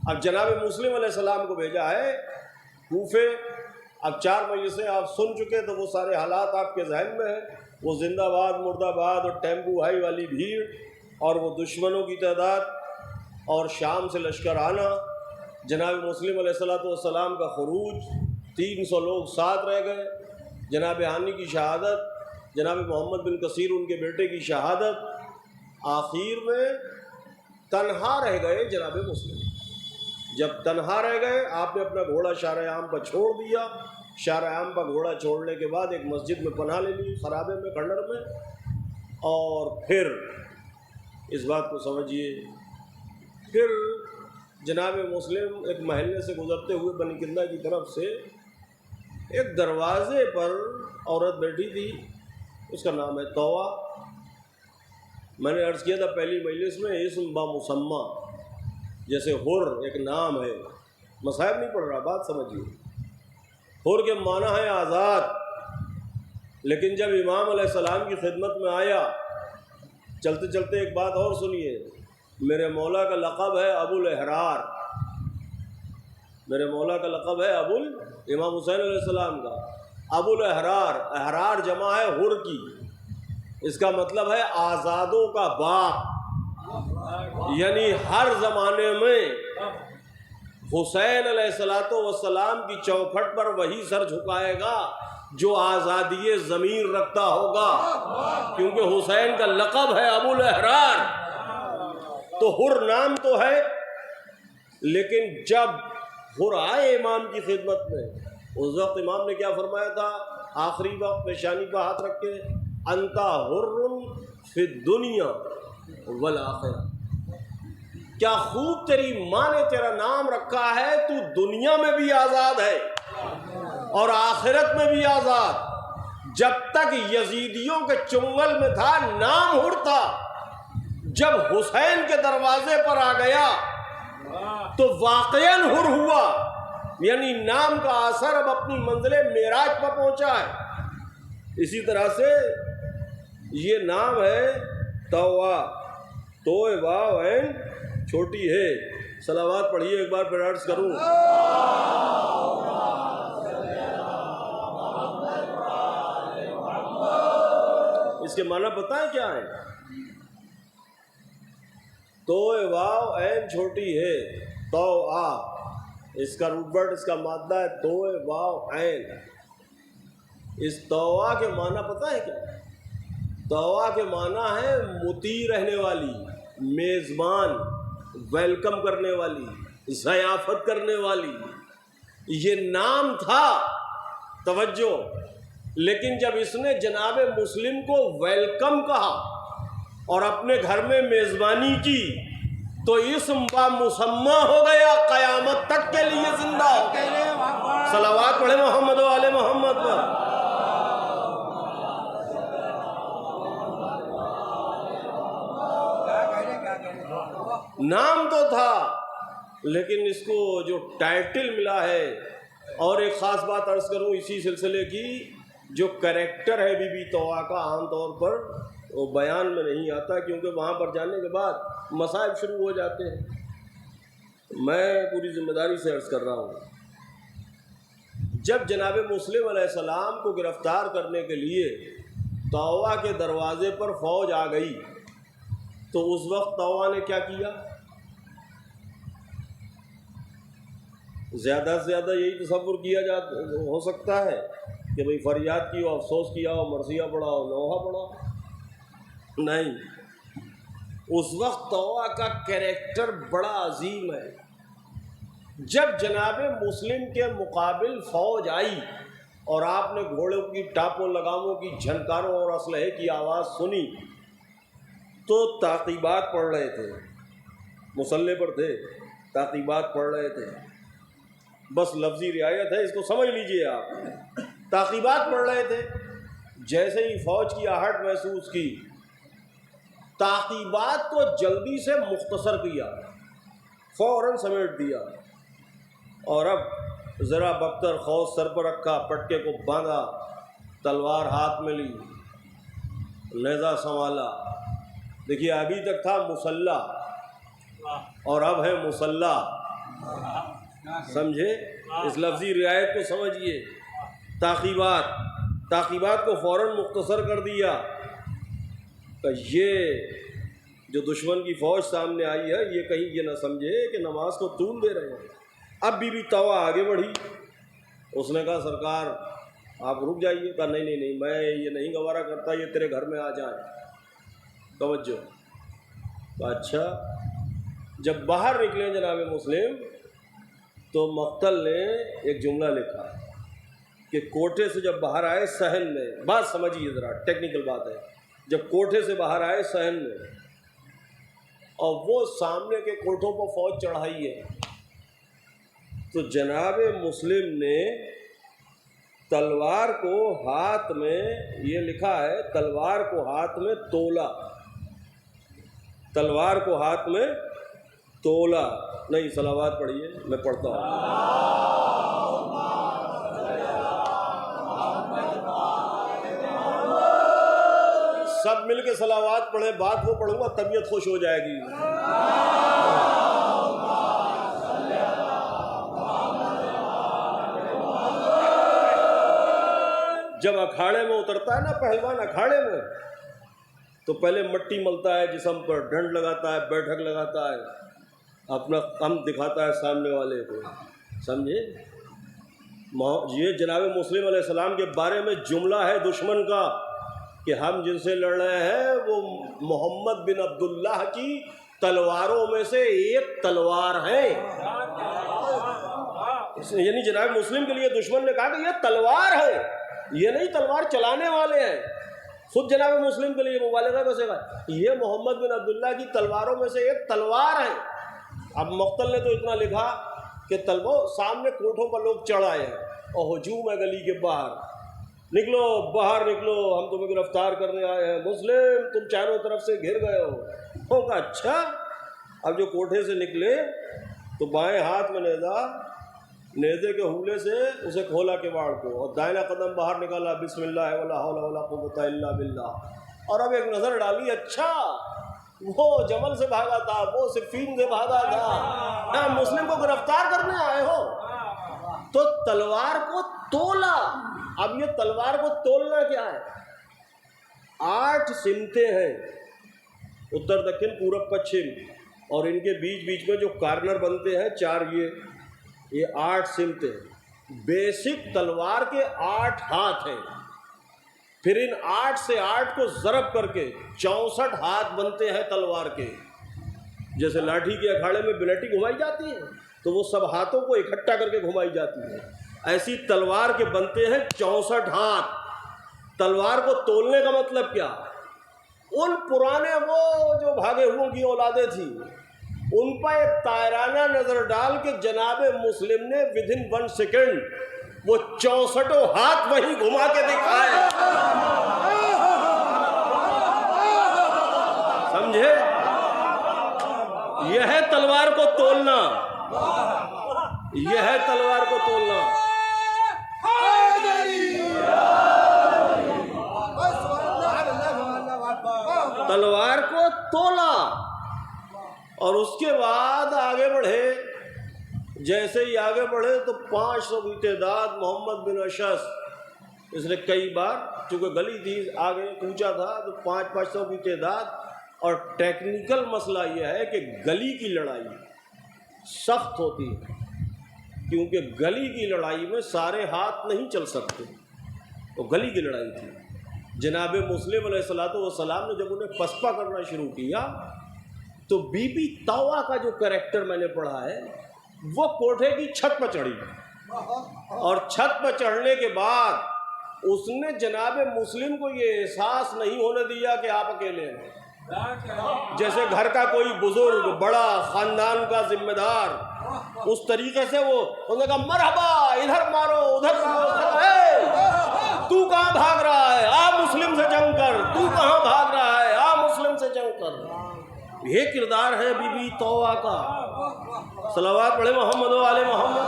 اب جناب مسلم علیہ السلام کو بھیجا ہے کوفے، اب 4 مجلسیں آپ سن چکے تو وہ سارے حالات آپ کے ذہن میں ہیں، وہ زندہ باد مرد آباد اور ٹیمپو ہائی والی بھیڑ اور وہ دشمنوں کی تعداد اور شام سے لشکر آنا، جناب مسلم علیہ السلام کا خروج، 300 لوگ ساتھ رہ گئے، جناب ہانی کی شہادت، جناب محمد بن کثیر ان کے بیٹے کی شہادت، آخر میں تنہا رہ گئے جناب مسلم۔ جب تنہا رہ گئے آپ نے اپنا گھوڑا شارع عام پر چھوڑ دیا، شارع عام پر گھوڑا چھوڑنے کے بعد ایک مسجد میں پناہ لے لی، خرابے میں، کھنڈر میں، اور پھر اس بات کو سمجھیے، پھر جناب مسلم ایک محلے سے گزرتے ہوئے بنی کندا کی طرف سے ایک دروازے پر عورت بیٹھی تھی، اس کا نام ہے تووا۔ میں نے عرض کیا تھا پہلی مجلس میں، اسم با مسمہ، جیسے حر ایک نام ہے، مصائب نہیں پڑھ رہا، بات سمجھیے، حر کے معنی ہے آزاد، لیکن جب امام علیہ السلام کی خدمت میں آیا، چلتے چلتے ایک بات اور سنیے، میرے مولا کا لقب ہے ابو الاحرار، میرے مولا کا لقب ہے امام حسین علیہ السلام کا ابو الاحرار، احرار جمع ہے حر کی، اس کا مطلب ہے آزادوں کا باپ، یعنی ہر زمانے میں حسین علیہ السلام کی چوکھٹ پر وہی سر جھکائے گا جو آزادی ضمیر رکھتا ہوگا، کیونکہ حسین کا لقب ہے ابو الاحرار۔ تو حر نام تو ہے، لیکن جب حر آئے امام کی خدمت میں، اس وقت امام نے کیا فرمایا تھا؟ آخری وقت پیشانی پر ہاتھ رکھ کے، انتا حر فی الدنیا والآخرہ، کیا خوب تیری ماں نے تیرا نام رکھا ہے، تو دنیا میں بھی آزاد ہے اور آخرت میں بھی آزاد۔ جب تک یزیدیوں کے چنگل میں تھا نام حر تھا، جب حسین کے دروازے پر آ گیا تو واقعاً حر ہوا، یعنی نام کا اثر اب اپنی منزل معراج پر پہنچا ہے۔ اسی طرح سے یہ نام ہے تووا، توئے واو عین چھوٹی ہے۔ صلوات پڑھیے ایک بار پھر عرض کروں، اس کے معنی پتہ ہے کیا ہے؟ توئے واو عین چھوٹی ہے، تو آ، اس کا روٹ ورڈ، اس کا مادہ ہے توئے واو عین۔ اس توا کے معنی پتہ ہے کیا؟ توا کے معنی ہے مطیع رہنے والی، میزبان، ویلکم کرنے والی، ضیافت کرنے والی۔ یہ نام تھا، توجہ، لیکن جب اس نے جناب مسلم کو ویلکم کہا اور اپنے گھر میں میزبانی کی تو اسم با مسمہ ہو گیا، قیامت تک کے لیے زندہ ہو گیا۔ صلوات پڑھے محمد و آل محمد پر۔ نام تو تھا، لیکن اس کو جو ٹائٹل ملا ہے، اور ایک خاص بات عرض کروں اسی سلسلے کی، جو کریکٹر ہے بی بی طوع کا عام طور پر وہ بیان میں نہیں آتا، کیونکہ وہاں پر جانے کے بعد مصائب شروع ہو جاتے ہیں۔ میں پوری ذمہ داری سے عرض کر رہا ہوں، جب جناب مسلم علیہ السلام کو گرفتار کرنے کے لیے طوع کے دروازے پر فوج آ گئی تو اس وقت طوع نے کیا کیا؟ زیادہ سے زیادہ یہی تصور کیا ہو سکتا ہے کہ بھئی فریاد کی ہو، افسوس کیا ہو، مرثیہ پڑھا ہو، نوحہ پڑھا ہو، نہیں۔ اس وقت طوع کا کریکٹر بڑا عظیم ہے۔ جب جناب مسلم کے مقابل فوج آئی اور آپ نے گھوڑوں کی ٹاپوں لگاموں کی جھنکاروں اور اسلحے کی آواز سنی تو تعقیبات پڑھ رہے تھے، مسلح پر تھے، تعقیبات پڑھ رہے تھے، بس لفظی رعایت ہے، اس کو سمجھ لیجئے آپ، تعقیبات پڑھ رہے تھے۔ جیسے ہی فوج کی آہٹ محسوس کی، تعقیبات کو جلدی سے مختصر کیا، فوراً سمیٹ دیا، اور اب ذرا بختر خوص سر پر رکھا، پٹکے کو باندھا، تلوار ہاتھ میں لی، نیزہ سنبھالا۔ دیکھیے ابھی تک تھا مسلح اور اب ہے مسلح، سمجھے؟ اس لفظی رعایت کو سمجھیے، تعقیبات کو فوراً مختصر کر دیا کہ یہ جو دشمن کی فوج سامنے آئی ہے یہ کہیں یہ نہ سمجھے کہ نماز کو طول دے رہے ہیں۔ اب بی بی طوع آگے بڑھی، اس نے کہا سرکار آپ رک جائیے۔ کہا نہیں میں یہ نہیں گوارا کرتا یہ تیرے گھر میں آ جائیں۔ توجہ۔ کہا اچھا۔ جب باہر نکلے جناب مسلم تو مقتل نے ایک جملہ لکھا کہ کوٹھے سے جب باہر آئے صحن میں، بات سمجھیے ذرا، ٹیکنیکل بات ہے، جب کوٹھے سے باہر آئے صحن میں اور وہ سامنے کے کوٹھوں پر فوج چڑھائی ہے، تو جناب مسلم نے تلوار کو ہاتھ میں، یہ لکھا ہے تلوار کو ہاتھ میں تولا، تلوار کو ہاتھ میں تولا۔ نہیں صلوات پڑھیے، میں پڑھتا ہوں۔ سب مل کے صلوات پڑھیں، بات وہ پڑھوں گا طبیعت خوش ہو جائے گی۔ جب اکھاڑے میں اترتا ہے نا پہلوان، اکھاڑے میں تو پہلے مٹی ملتا ہے جسم پر، ڈنڈ لگاتا ہے، بیٹھک لگاتا ہے، اپنا کم دکھاتا ہے سامنے والے کو، سمجھے؟ یہ جناب مسلم علیہ السلام کے بارے میں جملہ ہے دشمن کا کہ ہم جن سے لڑ رہے ہیں وہ محمد بن عبداللہ کی تلواروں میں سے ایک تلوار ہے۔ یعنی جناب مسلم کے لیے دشمن نے کہا کہ یہ تلوار ہے، یہ نہیں تلوار چلانے والے ہیں۔ خود جناب مسلم کے لیے مبالغہ کیسے کہا، یہ محمد بن عبداللہ کی تلواروں میں سے ایک تلوار ہے۔ اب مقتل نے تو اتنا لکھا کہ تلوار سامنے کوٹھوں پر لوگ چڑھ آئے ہیں اور ہجوم ہے گلی کے باہر، نکلو باہر نکلو، ہم تمہیں گرفتار کرنے آئے ہیں، مسلم تم چاروں طرف سے گھر گئے ہو۔ کہا اچھا۔ اب جو کوٹھے سے نکلے تو بائیں ہاتھ میں نیزے کے حولے سے اسے کھولا کواڑ کو اور دائنا قدم باہر نکالا، بسم اللہ ولا حول ولا قوت الا باللہ، اور اب ایک نظر ڈالی، اچھا وہ جمل سے بھاگا تھا، وہ صفین سے بھاگا تھا، مسلم کو گرفتار کرنے آئے ہو، تو تلوار کو تولا۔ اب یہ تلوار کو تولنا کیا ہے؟ 8 سمتیں ہیں، اتر دکن پورب پچھم، اور ان کے بیچ بیچ میں جو کارنر بنتے ہیں 4، یہ 8 سمتیں۔ بیسک تلوار کے 8 ہاتھ ہیں، پھر ان 8 سے 8 کو ضرب کر کے 64 ہاتھ بنتے ہیں تلوار کے۔ جیسے لاٹھی کے اکھاڑے میں بلیٹی گھمائی جاتی ہے تو وہ سب ہاتھوں کو اکٹھا کر کے گھمائی جاتی ہے، ایسی تلوار کے بنتے ہیں 64 ہاتھ۔ تلوار کو تولنے کا مطلب کیا؟ ان پرانے وہ جو بھاگے ہوئوں کی اولادیں تھیں ان پر ایک طائرانہ نظر ڈال کے جناب مسلم نے ودن 1 سیکنڈ وہ 64 ہاتھ وہیں گھما کے دکھائے، سمجھے؟ یہ ہے تلوار کو تولنا، یہ ہے تلوار کو تولنا۔ تلوار کو تولا اور اس کے بعد آگے بڑھے۔ جیسے ہی آگے بڑھے تو 500 کی تعداد محمد بن اشعث، اس نے کئی بار، چونکہ گلی تھی آگے اونچا تھا تو 500 کی تعداد۔ اور ٹیکنیکل مسئلہ یہ ہے کہ گلی کی لڑائی سخت ہوتی ہے، کیونکہ گلی کی لڑائی میں سارے ہاتھ نہیں چل سکتے، تو گلی کی لڑائی تھی۔ جناب مسلم علیہ السلام نے جب انہیں پسپا کرنا شروع کیا تو بی بی طوع کا جو کریکٹر میں نے پڑھا ہے وہ کوٹھے کی چھت پر چڑھی، اور چھت پر چڑھنے کے بعد اس نے جناب مسلم کو یہ احساس نہیں ہونے دیا کہ آپ اکیلے ہیں۔ جیسے گھر کا کوئی بزرگ بڑا، خاندان کا ذمہ دار، اس طریقے سے انہوں نے کہا مرحبا، ادھر مارو ادھر مارو، تو کہاں بھاگ رہا ہے، آ مسلم سے جنگ کر، تو کہاں بھاگ رہا ہے، آ مسلم سے جنگ کر۔ یہ کردار ہے بی بی طوع کا۔ صلوات پڑھے محمد و آل محمد۔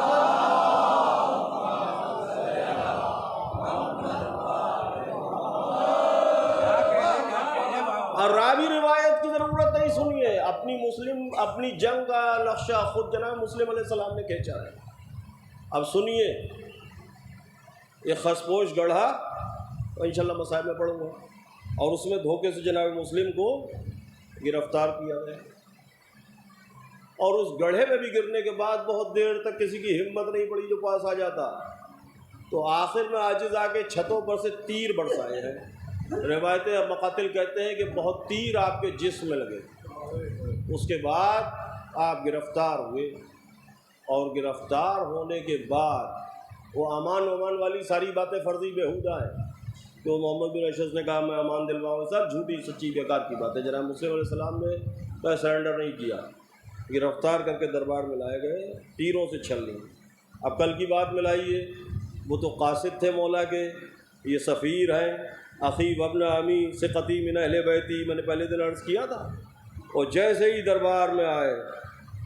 اور راوی روایت کی ضرورت نہیں، سنیے، اپنی جنگ کا نقشہ خود جناب مسلم علیہ السلام نے کھینچا ہے۔ اب سنیے، ایک خسپوش گڑھا، انشاءاللہ مسائل میں پڑھوں گا، اور اس میں دھوکے سے جناب مسلم کو گرفتار کیا گیا، اور اس گڑھے میں بھی گرنے کے بعد بہت دیر تک کسی کی ہمت نہیں پڑی جو پاس آ جاتا، تو آخر میں عاجز آ کے چھتوں پر سے تیر برسائے ہیں۔ روایت مقاتل کہتے ہیں کہ بہت تیر آپ کے جسم میں لگے، اس کے بعد آپ گرفتار ہوئے، اور گرفتار ہونے کے بعد وہ امان والی ساری باتیں فرضی بیہودہ ہیں، تو محمد بن اشعث نے کہا میں امان دلواؤں، سب جھوٹی سچی بیکار کی باتیں۔ جناب مسلم علیہ السلام نے کوئی سرنڈر نہیں کیا، گرفتار کر کے دربار میں لائے گئے، تیروں سے چھل لی۔ اب کل کی بات ملائیے، وہ تو قاصد تھے مولا کے، یہ سفیر ہیں، اخی وابن عمی ثقتی من اہل بیتی، میں نے پہلے دن عرض کیا تھا، اور جیسے ہی دربار میں آئے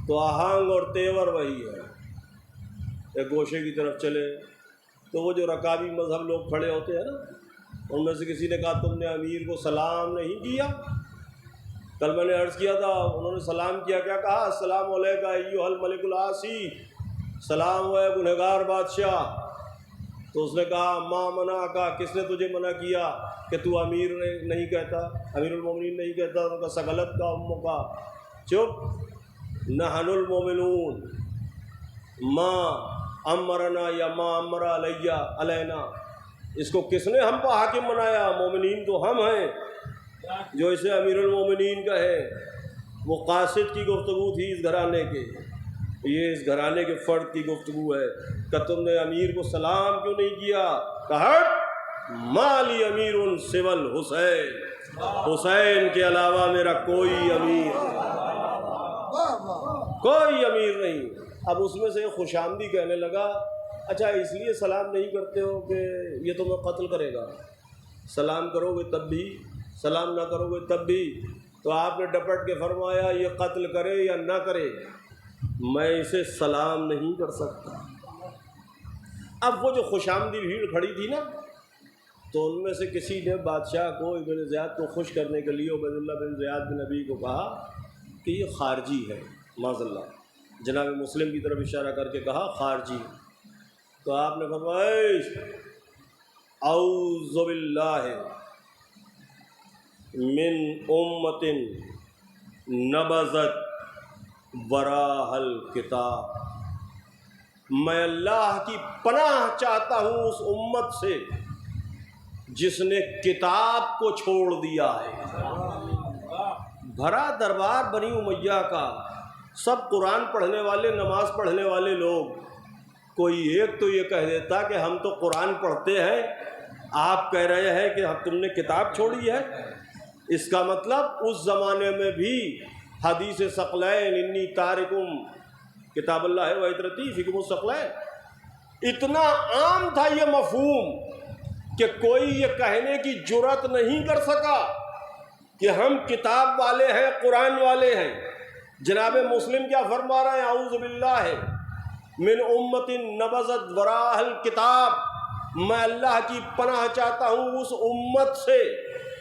تو آہنگ اور تیور وہی ہے، ایک گوشے کی طرف چلے، تو وہ جو رکابی مذہب لوگ کھڑے ہوتے ہیں نا، ان میں سے کسی نے کہا تم نے امیر کو سلام نہیں کیا؟ کل میں نے عرض کیا تھا، انہوں نے سلام کیا، کیا کہا؟ السلام علیکم ایھا الملک العاصی، سلام ہے گنہگار بادشاہ۔ تو اس نے کہا ما منع کا، کس نے تجھے منع کیا کہ تو امیر نہیں کہتا، امیر المومنین نہیں کہتا؟ ان کا سگلت کا اموں کا، چپ، نحن المومنون ما امرنا یا ما امر علینا، اس کو کس نے ہم پہ حاکم بنایا؟ مومنین تو ہم ہیں، جو اسے امیر المومنین کہے۔ وہ قاصد کی گفتگو تھی اس گھرانے کے، یہ اس گھرانے کے فرد کی گفتگو ہے کہ تم نے امیر کو سلام کیوں نہیں کیا؟ کہا مالی امیر سوى الحسین، حسین کے علاوہ میرا کوئی امیر نہیں۔ اب اس میں سے خوش آمدی کہنے لگا، اچھا اس لیے سلام نہیں کرتے ہو کہ یہ تمہیں قتل کرے گا، سلام کرو گے تب بھی، سلام نہ کرو گے تب بھی؟ تو آپ نے ڈپٹ کے فرمایا یہ قتل کرے یا نہ کرے میں اسے سلام نہیں کر سکتا۔ اب وہ جو خوش آمدی بھیڑ کھڑی تھی نا، تو ان میں سے کسی نے بادشاہ کو ابن زیاد کو خوش کرنے کے لیے عبید اللہ بن زیاد بن نبی کو کہا کہ یہ خارجی ہے، معاذ اللہ، جناب مسلم کی طرف اشارہ کر کے کہا خارجی۔ تو آپ نے فرمایا اعوذ باللہ من امت نبذت وراء الکتاب، میں اللہ کی پناہ چاہتا ہوں اس امت سے جس نے کتاب کو چھوڑ دیا ہے۔ بھرا دربار بنی امیہ کا، سب قرآن پڑھنے والے، نماز پڑھنے والے لوگ، کوئی ایک تو یہ کہہ دیتا کہ ہم تو قرآن پڑھتے ہیں، آپ کہہ رہے ہیں کہ تم نے کتاب چھوڑی ہے۔ اس کا مطلب اس زمانے میں بھی حدیث ثقلین انی تارکم کتاب اللہ و عترتی فیکم الثقلین، اتنا عام تھا یہ مفہوم کہ کوئی یہ کہنے کی جرات نہیں کر سکا کہ ہم کتاب والے ہیں، قرآن والے ہیں۔ جناب مسلم کیا فرما رہے ہیں؟ اعوذ باللہ من امت نبذت وراء الکتاب، میں اللہ کی پناہ چاہتا ہوں اس امت سے،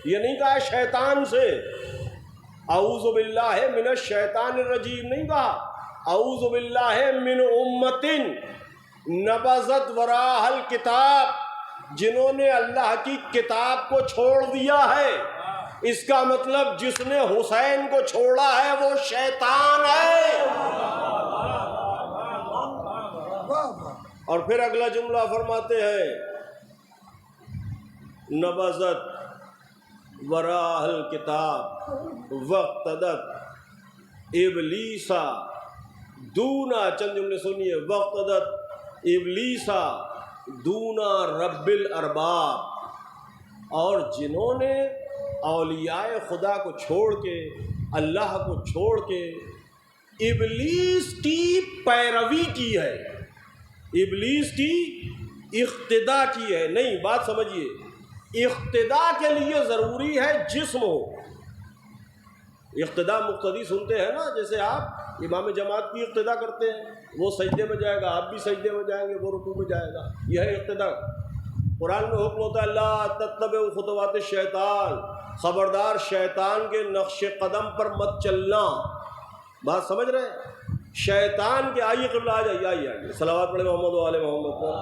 یہ نہیں کہا شیطان سے، اعوذ باللہ من الشیطان الرجیم نہیں کہا، اعوذ باللہ من امت نبذت وراء الکتاب، جنہوں نے اللہ کی کتاب کو چھوڑ دیا ہے۔ اس کا مطلب جس نے حسین کو چھوڑا ہے وہ شیطان ہے۔ اور پھر اگلا جملہ فرماتے ہیں نبذت وراء الکتاب واقتدت ابلیسا دونا، چند جملے سنیے، واقتدت ابلیسا دونا رب الارباب، اور جنہوں نے اولیاء خدا کو چھوڑ کے، اللہ کو چھوڑ کے ابلیس کی پیروی کی ہے، ابلیس کی اقتدا کی ہے۔ نہیں، بات سمجھیے، اقتدا کے لیے ضروری ہے جسم ہو۔ اقتدا مقتدی سنتے ہیں نا، جیسے آپ امام جماعت کی اقتدا کرتے ہیں، وہ سجدے میں جائے گا، آپ بھی سجدے میں جائیں گے، وہ رکوع میں جائے گا، یہ ہے اقتدا۔ قرآن میں حکم ہوتا ہے لا تتبعوا خطوات الشیطان، خبردار شیطان کے نقش قدم پر مت چلنا۔ بات سمجھ رہے ہیں؟ شیطان کے، آئیے قبلہ آ جائیے، آئیے صلوات پڑھیں محمد و آل محمد پر۔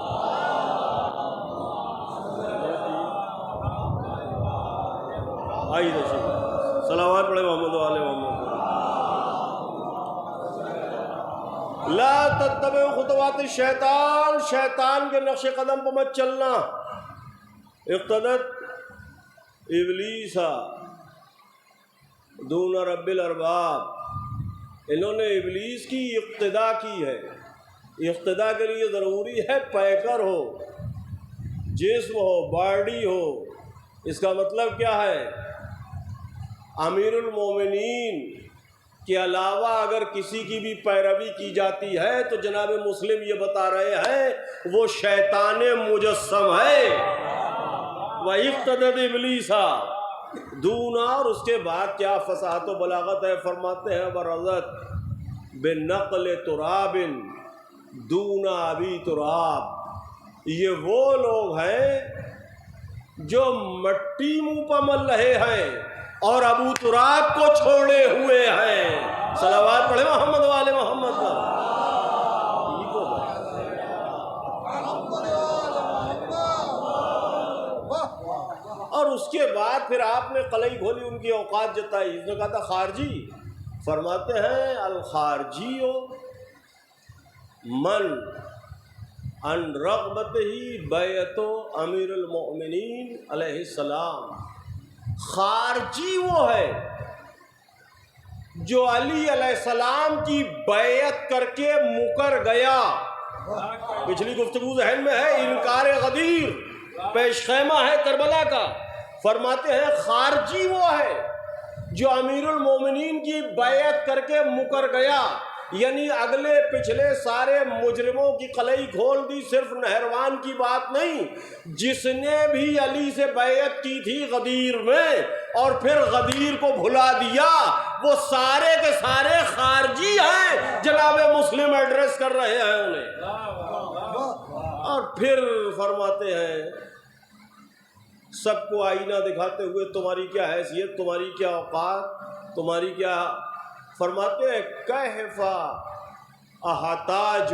آئیے صلوات پڑھے محمد و آل محمد۔ لا تتبعوا خطوات الشیطان، شیطان کے نقش قدم پر مت چلنا۔ اقتدت ابلیسا دون رب الارباب، انہوں نے ابلیس کی اقتدا کی ہے۔ اقتدا کے لیے ضروری ہے پیکر ہو، جسم ہو، باڈی ہو۔ اس کا مطلب کیا ہے؟ امیر المومنین کے علاوہ اگر کسی کی بھی پیروی کی جاتی ہے تو جناب مسلم یہ بتا رہے ہیں وہ شیطان مجسم ہے۔ وَإِقْتَدَتْ إِبْلِيسَ دون، اور اس کے بعد کیا فصاحت و بلاغت ہے، فرماتے ہیں وَرَضَتْ بِنَقْلِ تُرَابٍ دون ابی تراب، یہ وہ لوگ ہیں جو مٹی منہ پر مل رہے ہیں اور ابو تراب کو چھوڑے ہوئے ہیں۔ صلوات پڑھے محمد و آل محمد۔ اور اس کے بعد پھر آپ نے قلعی کھولی، ان کی اوقات جتائی۔ اس نے کہا تھا خارجی، فرماتے ہیں الخارجی من ان رغبت ہی بیعت امیر المؤمنین علیہ السلام، خارجی وہ ہے جو علی علیہ السلام کی بیعت کر کے مکر گیا۔ پچھلی گفتگو ذہن میں ہے، انکار غدیر پیش خیمہ ہے کربلا کا۔ فرماتے ہیں خارجی وہ ہے جو امیر المومنین کی بیعت کر کے مکر گیا، یعنی اگلے پچھلے سارے مجرموں کی قلعی کھول دی۔ صرف نہروان کی بات نہیں، جس نے بھی علی سے بیعت کی تھی غدیر میں اور پھر غدیر کو بھلا دیا، وہ سارے کے سارے خارجی ہیں۔ جناب مسلم ایڈریس کر رہے ہیں انہیں۔ اور پھر فرماتے ہیں سب کو آئینہ دکھاتے ہوئے تمہاری کیا حیثیت، تمہاری کیا اوقات، تمہاری کیا، فرماتے ہیں کیف احتاج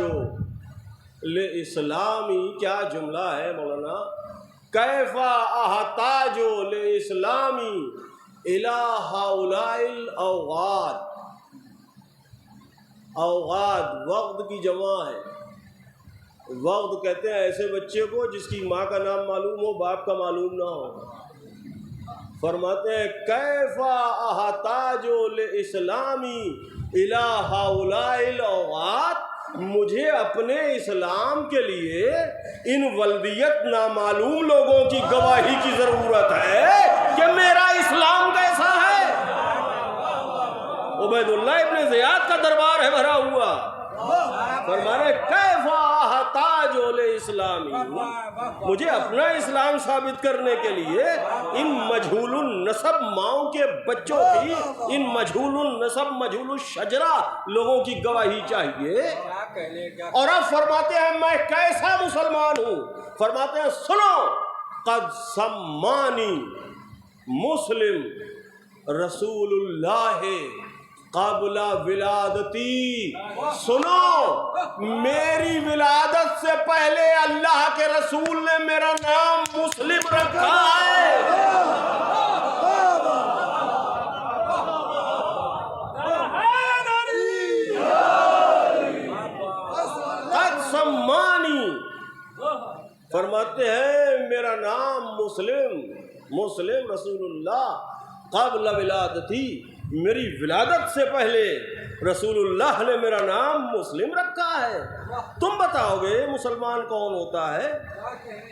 لاسلامی، کیا جملہ ہے مولانا، کیف احتاج لاسلامی الی ہؤلاء الاوغاد، اوغاد وقت کی جمع ہے۔ وقت کہتے ہیں ایسے بچے کو جس کی ماں کا نام معلوم ہو باپ کا معلوم نہ ہو۔ فرماتے ہیں کیف احتاج لاسلامی الی ہؤلاء الاوغاد، مجھے اپنے اسلام کے لیے ان ولدیت نامعلوم لوگوں کی گواہی کی ضرورت ہے کہ میرا اسلام کیسا ہے۔ عبید اللہ ابن زیاد کا دربار ہے بھرا ہوا، فرمانے کیف احتاج لاسلامی، مجھے اپنا اسلام ثابت کرنے کے لیے ان مجہول النسب ماؤں کے بچوں کی، ان مجہول النسب مجہول الشجرہ لوگوں کی گواہی چاہیے۔ اور اب فرماتے ہیں میں کیسا مسلمان ہوں، فرماتے ہیں سنو قد سمانی مسلم رسول اللہ قبل ولادتی، سنو میری ولادت سے پہلے اللہ کے رسول نے میرا نام مسلم رکھا ہے۔ قد سمانی، فرماتے ہیں میرا نام مسلم رسول اللہ قبل ولادتی، میری ولادت سے پہلے رسول اللہ نے میرا نام مسلم رکھا ہے۔ تم بتاؤ گے مسلمان کون ہوتا ہے؟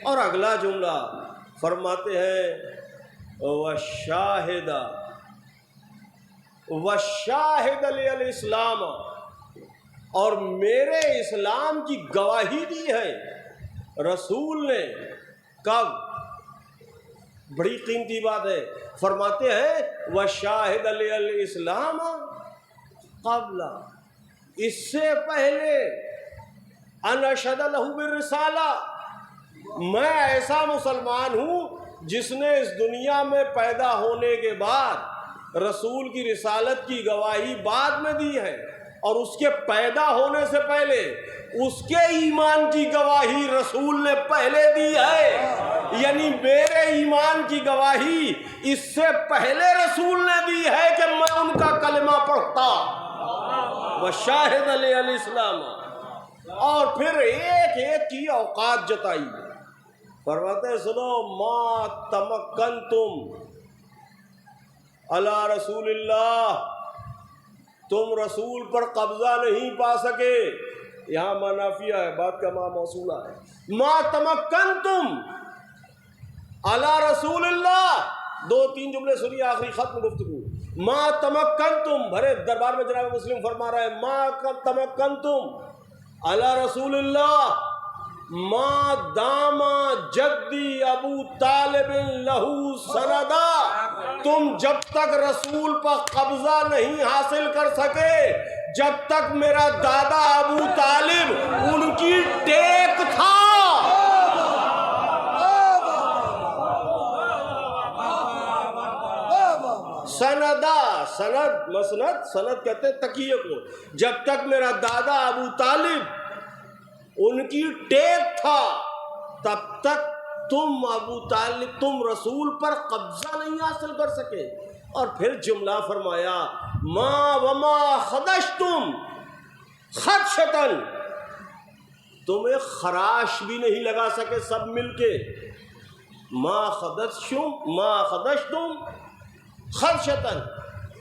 اور اگلا جملہ فرماتے ہیں وَالشَّاهِدَ لِلْإِسْلَامَ، اور میرے اسلام کی گواہی دی ہے رسول نے۔ کب؟ بڑی قیمتی بات ہے، فرماتے ہیں وَشَاهِدَ لِلْإِسْلَامَ قبل، اس سے پہلے ان اشهد له بالرسالہ، میں ایسا مسلمان ہوں جس نے اس دنیا میں پیدا ہونے کے بعد رسول کی رسالت کی گواہی بعد میں دی ہے، اور اس کے پیدا ہونے سے پہلے اس کے ایمان کی گواہی رسول نے پہلے دی ہے۔ یعنی میرے ایمان کی گواہی اس سے پہلے رسول نے دی ہے کہ میں ان کا کلمہ پڑھتا، وشاہد علیہ السلام، اور پھر ایک ایک کی اوقات جتائی۔ فرماتے ہیں سنو، ما تمکنتم علی رسول اللہ، تم رسول پر قبضہ نہیں پا سکے، یہاں ما نافیہ ہے، بات کا ما موصولہ ہے، ما تمکنتم علی رسول اللہ، دو تین جملے سنیے، آخری ختم گفتگو۔ ما تمکنتم، بھرے دربار میں جناب مسلم فرما رہے ہیں، ما تمکنتم علی رسول اللہ ما دام جدی ابو طالب لہو سندا، تم جب تک رسول پر قبضہ نہیں حاصل کر سکے، جب تک میرا دادا ابو طالب ان کی ٹیک تھا۔ سندا، سند، مسند، سند کہتے ہیں تکیے کو، جب تک میرا دادا ابو طالب ان کی ٹیک تھا تب تک تم ابو طالب، تم رسول پر قبضہ نہیں حاصل کر سکے۔ اور پھر جملہ فرمایا، ما وما خدشتم خدشتن، تم ایک خراش بھی نہیں لگا سکے سب مل کے، ما خدشتم خدشتن،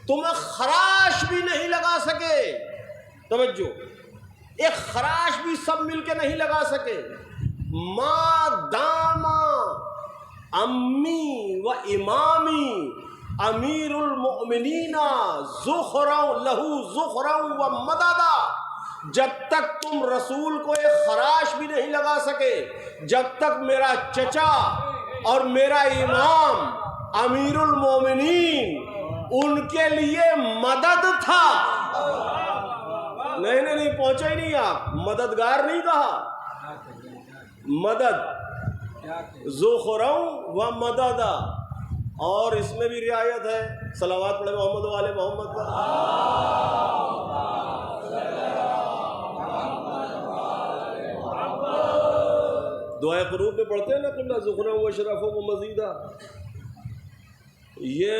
تم ایک خراش بھی نہیں لگا سکے، توجہ، ایک خراش بھی سب مل کے نہیں لگا سکے۔ ما داما امی و امامی امیر المؤمنین زخرا لہو زخرا و مددا، جب تک تم رسول کو ایک خراش بھی نہیں لگا سکے، جب تک میرا چچا اور میرا امام امیر المومنین ان کے لیے مدد تھا۔ نہیں پہنچے ہی نہیں آپ، مددگار نہیں کہا، مدد، ذخرا و مددا، اور اس میں بھی رعایت ہے، صلوات پڑھے محمد و آل محمد کا۔ دعائے قنوت میں پڑھتے ہیں نا، قلنا ذخرا و شرفا و مزیدا، یہ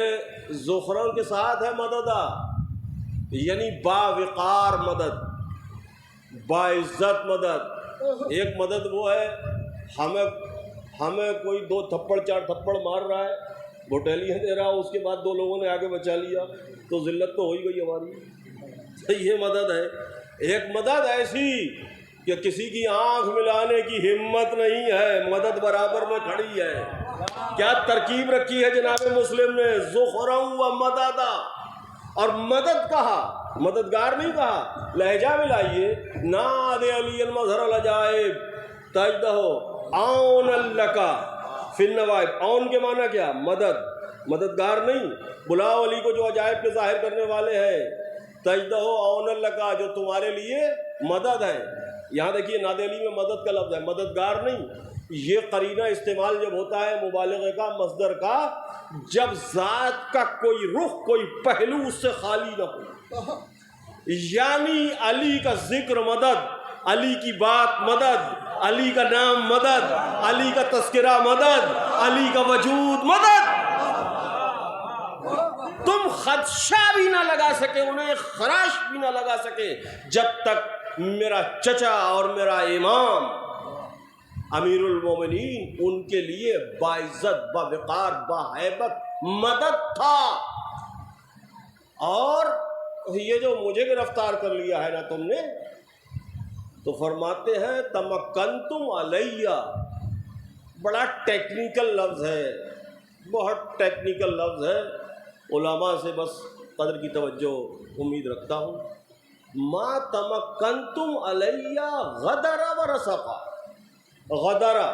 ذخرا کے ساتھ ہے مددا، یعنی باوقار مدد، باعزت مدد۔ ایک مدد وہ ہے، ہمیں کوئی دو تھپڑ چار تھپڑ مار رہا ہے، بھوٹیلیاں دے رہا، اس کے بعد دو لوگوں نے آگے بچا لیا تو ذلت تو ہو ہی گئی ہماری، یہ مدد ہے۔ ایک مدد ایسی کہ کسی کی آنکھ ملانے کی ہمت نہیں ہے، مدد برابر میں کھڑی ہے۔ کیا ترکیب رکھی ہے جناب مسلم نے، ذخرا و مددا، اور مدد کہا، مددگار نہیں کہا۔ لہجہ ملائیے، ناد علی المظہر العجائب تجدہ عون لکا فی النوائب، عون کے معنی کیا، مدد، مددگار نہیں، بلاؤ علی کو جو عجائب کے ظاہر کرنے والے ہیں، تجدہ عون لکا، جو تمہارے لیے مدد ہے۔ یہاں دیکھیے ناد علی میں مدد کا لفظ ہے، مددگار نہیں۔ یہ قرینہ استعمال جب ہوتا ہے مبالغے کا، مصدر کا، جب ذات کا کوئی رخ، کوئی پہلو اس سے خالی نہ ہو، یعنی علی کا ذکر مدد، علی کی بات مدد، علی کا نام مدد، علی کا تذکرہ مدد، علی کا وجود مدد۔ تم خدشہ بھی نہ لگا سکے انہیں، خراش بھی نہ لگا سکے، جب تک میرا چچا اور میرا امام امیر المومنین ان کے لیے باعزت، باوقار، باہیبت مدد تھا۔ اور یہ جو مجھے گرفتار کر لیا ہے نا تم نے، تو فرماتے ہیں تمکنتم علیہ، بڑا ٹیکنیکل لفظ ہے، بہت ٹیکنیکل لفظ ہے، علماء سے بس قدر کی توجہ امید رکھتا ہوں۔ ما تمکنتم علیہ غدر و رسقا، غدرہ،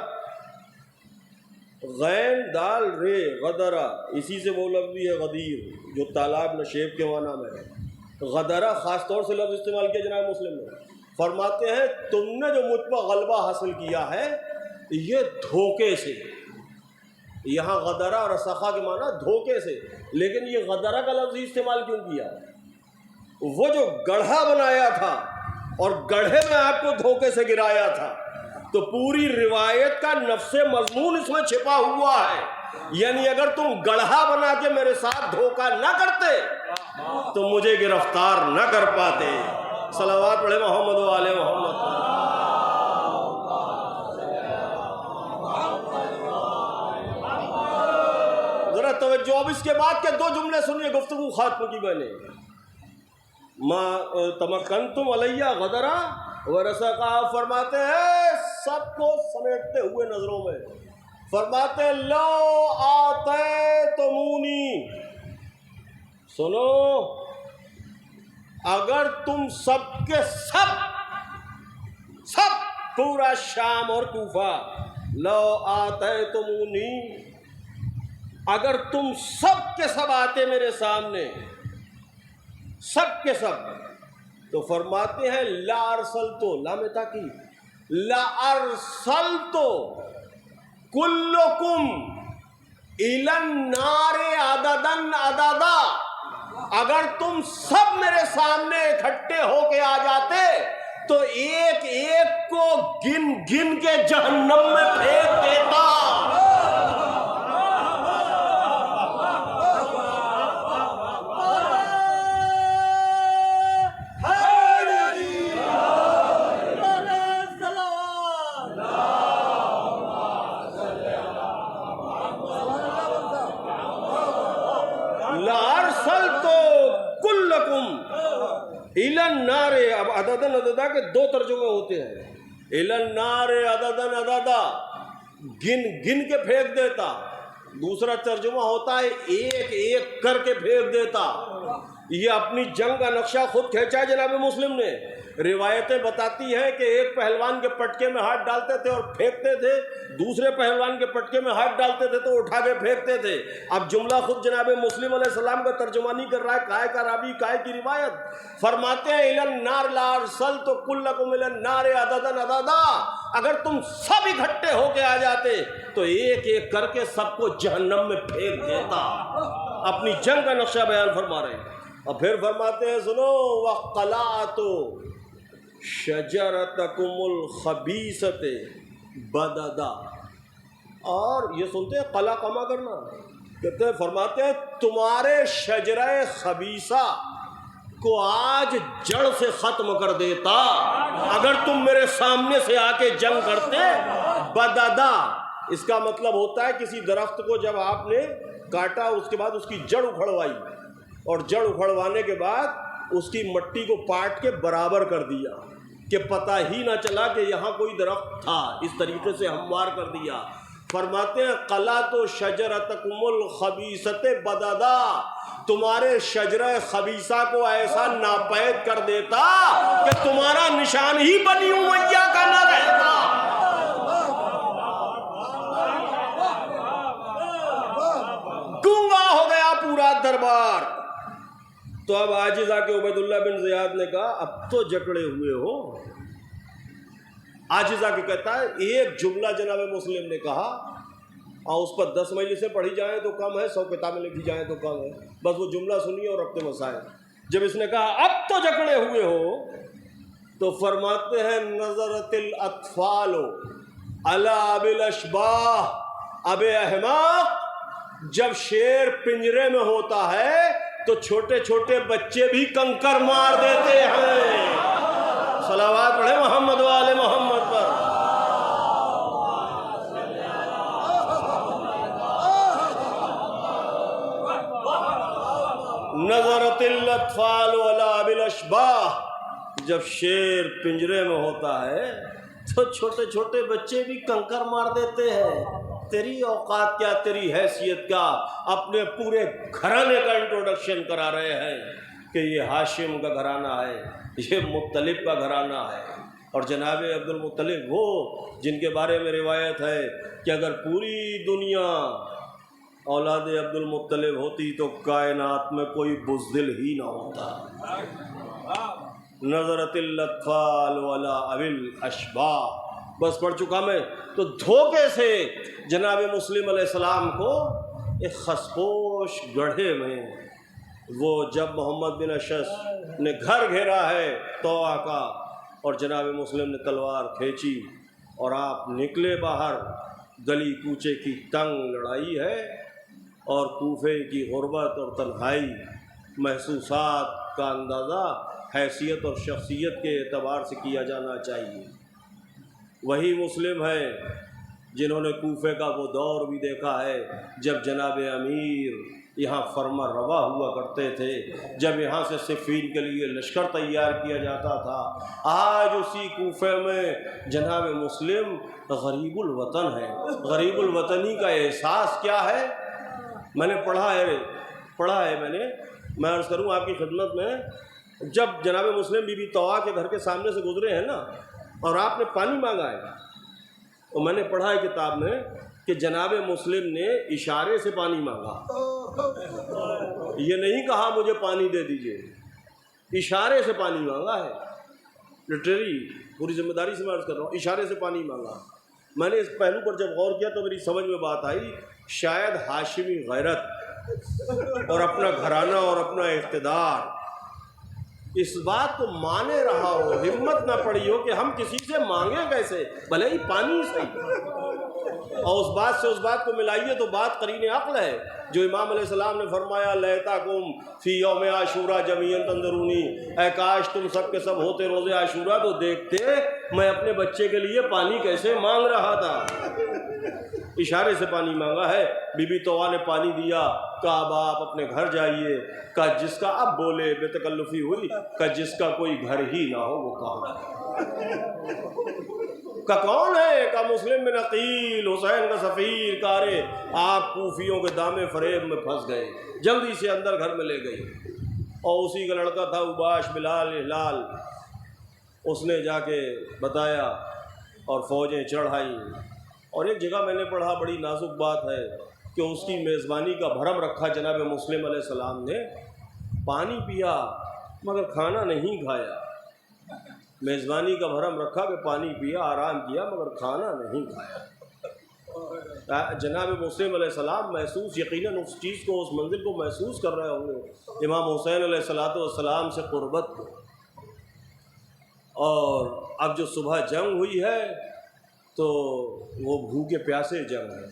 غین دال رے، غدرہ، اسی سے وہ لفظ بھی ہے غدیر، جو تالاب نشیب کے معنی میں ہے۔ غدرہ خاص طور سے لفظ استعمال کیا جناب مسلم نے، فرماتے ہیں تم نے جو مجھ پر غلبہ حاصل کیا ہے یہ دھوکے سے، یہاں غدرہ اور رسخہ کے معنی دھوکے سے، لیکن یہ غدرہ کا لفظ استعمال کیوں کیا؟ وہ جو گڑھا بنایا تھا اور گڑھے میں آپ کو دھوکے سے گرایا تھا، تو پوری روایت کا نفس مضمون اس میں چھپا ہوا ہے. یعنی اگر تم گڑھا بنا کے میرے ساتھ دھوکہ نہ کرتے تو مجھے گرفتار نہ کر پاتے. صلوات پڑھے محمد و آل محمد. ذرا توجہ. اب اس کے بعد کے دو جملے سنیے گفتگو خاتمہ کی. میں نے ما تمکنتم علیہ غدرا ورسقا فرماتے ہیں سب کو سمیٹتے ہوئے نظروں میں، فرماتے ہیں لو آتیتمونی، سنو اگر تم سب کے سب پورا شام اور کوفہ، لو آتیتمونی اگر تم سب کے سب آتے میرے سامنے، سب کے سب، تو فرماتے ہیں لا ارسلتو، لام تاکید، لا ارسلتو کلکم الی النار عددا عددا، اگر تم سب میرے سامنے اکٹھے ہو کے آ جاتے تو ایک ایک کو گن گن کے جہنم میں پھینک دیتا. الی النار، اب عددن عددا کے دو ترجمے ہوتے ہیں. الی النار عددن عددا، گن گن کے پھینک دیتا. دوسرا ترجمہ ہوتا ہے ایک ایک کر کے پھینک دیتا. یہ اپنی جنگ کا نقشہ خود کھینچا ہے جناب مسلم نے. روایتیں بتاتی ہیں کہ ایک پہلوان کے پٹکے میں ہاتھ ڈالتے تھے اور پھینکتے تھے، دوسرے پہلوان کے پٹکے میں ہاتھ ڈالتے تھے تو اٹھا کے پھینکتے تھے. اب جملہ خود جناب مسلم علیہ السلام کا ترجمہ نہیں کر رہا ہے، کائے کا راوی کائے کی روایت. فرماتے ہیں الی النار لا ارسلت کلکم الی النار عددا عددا، اگر تم سب اکٹھے ہو کے آ جاتے تو ایک ایک کر کے سب کو جہنم میں پھینک دیتا. اپنی جنگ کا نقشہ بیان فرما رہے ہیں. اور پھر فرماتے ہیں سنو وَقَلَعْتُ شَجَرَتَكُمُ الْخَبِيثَةِ بَدَدًا، اور یہ سنتے ہیں قلع کما کرنا، کہتے ہیں فرماتے ہیں تمہارے شجرہ خبیثہ کو آج جڑ سے ختم کر دیتا اگر تم میرے سامنے سے آ کے جنگ کرتے. بددا اس کا مطلب ہوتا ہے کسی درخت کو جب آپ نے کاٹا اور اس کے بعد اس کی جڑ اکھڑوائی، اور جڑ اکھڑوانے کے بعد اس کی مٹی کو پاٹ کے برابر کر دیا کہ پتہ ہی نہ چلا کہ یہاں کوئی درخت تھا، اس طریقے سے ہموار کر دیا. فرماتے ہیں قلعۃ شجرتکم الخبیثۃ بددا، تمہارے شجرہ خبیثہ کو ایسا ناپید کر دیتا کہ تمہارا نشان ہی بنی امیہ کا نہ رہتا. گنگا ہو گیا پورا دربار. تو اب عاجز آ کے عبید اللہ بن زیاد نے کہا اب تو جکڑے ہوئے ہو. عاجز آ کے کہتا ہے ایک جملہ جناب مسلم نے کہا اور اس پر 10 مجلسیں پڑھی جائیں تو کم ہے، 100 کتابیں لکھی جائیں تو کم ہے. بس وہ جملہ سنیے اور اپنے مسائل. جب اس نے کہا اب تو جکڑے ہوئے ہو تو فرماتے ہیں نظرت الاطفال علی ابی الاشباح، اب احمق جب شیر پنجرے میں ہوتا ہے تو چھوٹے چھوٹے بچے بھی کنکر مار دیتے ہیں. صلوات پڑھے محمد و آل محمد پر. نظرت الاطفال علی ابی الاشباح، جب شیر پنجرے میں ہوتا ہے تو چھوٹے چھوٹے بچے بھی کنکر مار دیتے ہیں. تیری اوقات کیا، تیری حیثیت کیا. اپنے پورے گھرانے کا انٹروڈکشن کرا رہے ہیں کہ یہ ہاشم کا گھرانہ ہے، یہ مطلب کا گھرانہ ہے. اور جناب عبد المطلب وہ جن کے بارے میں روایت ہے کہ اگر پوری دنیا اولاد عبد المطلب ہوتی تو کائنات میں کوئی بزدل ہی نہ ہوتا. نظرت الاطفال علی ابی الاشباح، بس پڑھ چکا میں. تو دھوکے سے جناب مسلم علیہ السلام کو ایک خسپوش گڑھے میں، وہ جب محمد بن اشعث نے گھر گھیرا ہے طوع کا اور جناب مسلم نے تلوار کھینچی اور آپ نکلے باہر، گلی کوچے کی تنگ لڑائی ہے اور کوفے کی غربت اور تنہائی محسوسات کا اندازہ حیثیت اور شخصیت کے اعتبار سے کیا جانا چاہیے۔ وہی مسلم ہیں جنہوں نے کوفے کا وہ دور بھی دیکھا ہے جب جناب امیر یہاں فرما روا ہوا کرتے تھے، جب یہاں سے صفین کے لیے لشکر تیار کیا جاتا تھا۔ آج اسی کوفے میں جناب مسلم غریب الوطن ہے۔ غریب الوطنی کا احساس کیا ہے؟ میں نے پڑھا ہے میں عرض کروں آپ کی خدمت میں، جب جناب مسلم بی بی طوا کے گھر کے سامنے سے گزرے ہیں نا اور آپ نے پانی مانگا ہے، تو میں نے پڑھا ہے کتاب میں کہ جناب مسلم نے اشارے سے پانی مانگا، یہ نہیں کہا مجھے پانی دے دیجئے، اشارے سے پانی مانگا ہے۔ لٹریری پوری ذمہ داری سے میں عرض کر رہا ہوں، اشارے سے پانی مانگا۔ میں نے اس پہلو پر جب غور کیا تو میری سمجھ میں بات آئی، شاید ہاشمی غیرت اور اپنا گھرانہ اور اپنا اقتدار اس بات کو مانے رہا ہو، ہمت نہ پڑی ہو کہ ہم کسی سے مانگیں کیسے، بھلے ہی پانی صحیح، اور اس بات کو ملائیے تو بات قرین عقل ہے جو امام علیہ السلام نے فرمایا لیتاکم فی یوم عاشورا جمیعا تنظرونی، اے کاش تم سب کے سب ہوتے روزے عاشورا تو دیکھتے میں اپنے بچے کے لیے پانی کیسے مانگ رہا تھا۔ اشارے سے پانی مانگا ہے۔ بی بی طوا نے پانی دیا، کہا اب آپ اپنے گھر جائیے، کہا جس کا اب بولے بے تکلفی ہوئی، کہا جس کا کوئی گھر ہی نہ ہو وہ کہاں کا کون ہے؟ کا مسلم بن عقیل، حسین کا سفیر کارے، آپ کوفیوں کے دامے فریب میں پھنس گئے، جلدی سے اندر گھر میں لے گئی۔ اور اسی کا لڑکا تھا عباش بلال ہلال، اس نے جا کے بتایا اور فوجیں چڑھائیں۔ اور ایک جگہ میں نے پڑھا، بڑی نازک بات ہے کہ اس کی میزبانی کا بھرم رکھا جناب مسلم علیہ السلام نے، پانی پیا مگر کھانا نہیں کھایا۔ میزبانی کا بھرم رکھا کہ پانی پیا، آرام کیا، مگر کھانا نہیں کھایا۔ جناب مسلم علیہ السلام محسوس یقیناً اس چیز کو، اس منزل کو محسوس کر رہے ہوں گے، امام حسین علیہ السلام سے قربت کو۔ اور اب جو صبح جنگ ہوئی ہے تو وہ بھوکے پیاسے جنگ ہے،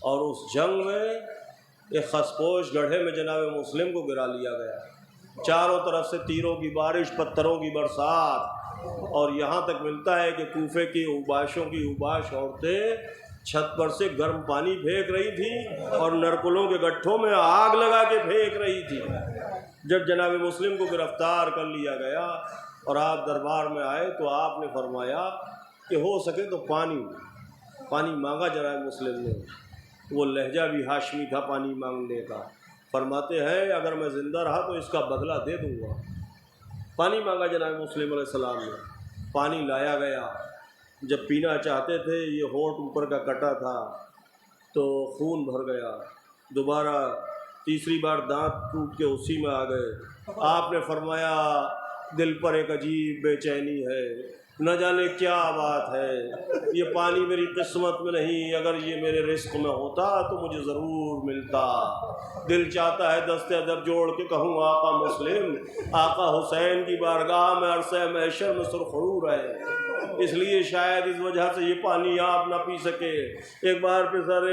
اور اس جنگ میں ایک خسپوش گڑھے میں جناب مسلم کو گرا لیا گیا، چاروں طرف سے تیروں کی بارش، پتھروں کی برسات، اور یہاں تک ملتا ہے کہ کوفے کی اوباشوں کی اوباش عورتیں چھت پر سے گرم پانی پھینک رہی تھیں اور نرکلوں کے گٹھوں میں آگ لگا کے پھینک رہی تھی۔ جب جناب مسلم کو گرفتار کر لیا گیا اور آپ دربار میں آئے تو آپ نے فرمایا کہ ہو سکے تو پانی مانگا جناب مسلم نے۔ وہ لہجہ بھی ہاشمی تھا پانی مانگنے کا۔ فرماتے ہیں اگر میں زندہ رہا تو اس کا بدلہ دے دوں گا۔ پانی مانگا جناب مسلم علیہ السلام نے، پانی لایا گیا۔ جب پینا چاہتے تھے، یہ ہونٹ اوپر کا کٹا تھا تو خون بھر گیا، دوبارہ تیسری بار دانت ٹوٹ کے اسی میں آ گئے۔ آپ نے فرمایا دل پر ایک عجیب بے چینی ہے، نہ جانے کیا بات ہے، یہ پانی میری قسمت میں نہیں، اگر یہ میرے رزق میں ہوتا تو مجھے ضرور ملتا۔ دل چاہتا ہے دست ادب جوڑ کے کہوں آقا مسلم، آقا حسین کی بارگاہ میں عرصہ محشر میں سرخرو رہے، اس لیے شاید اس وجہ سے یہ پانی آپ نہ پی سکے۔ ایک بار پسر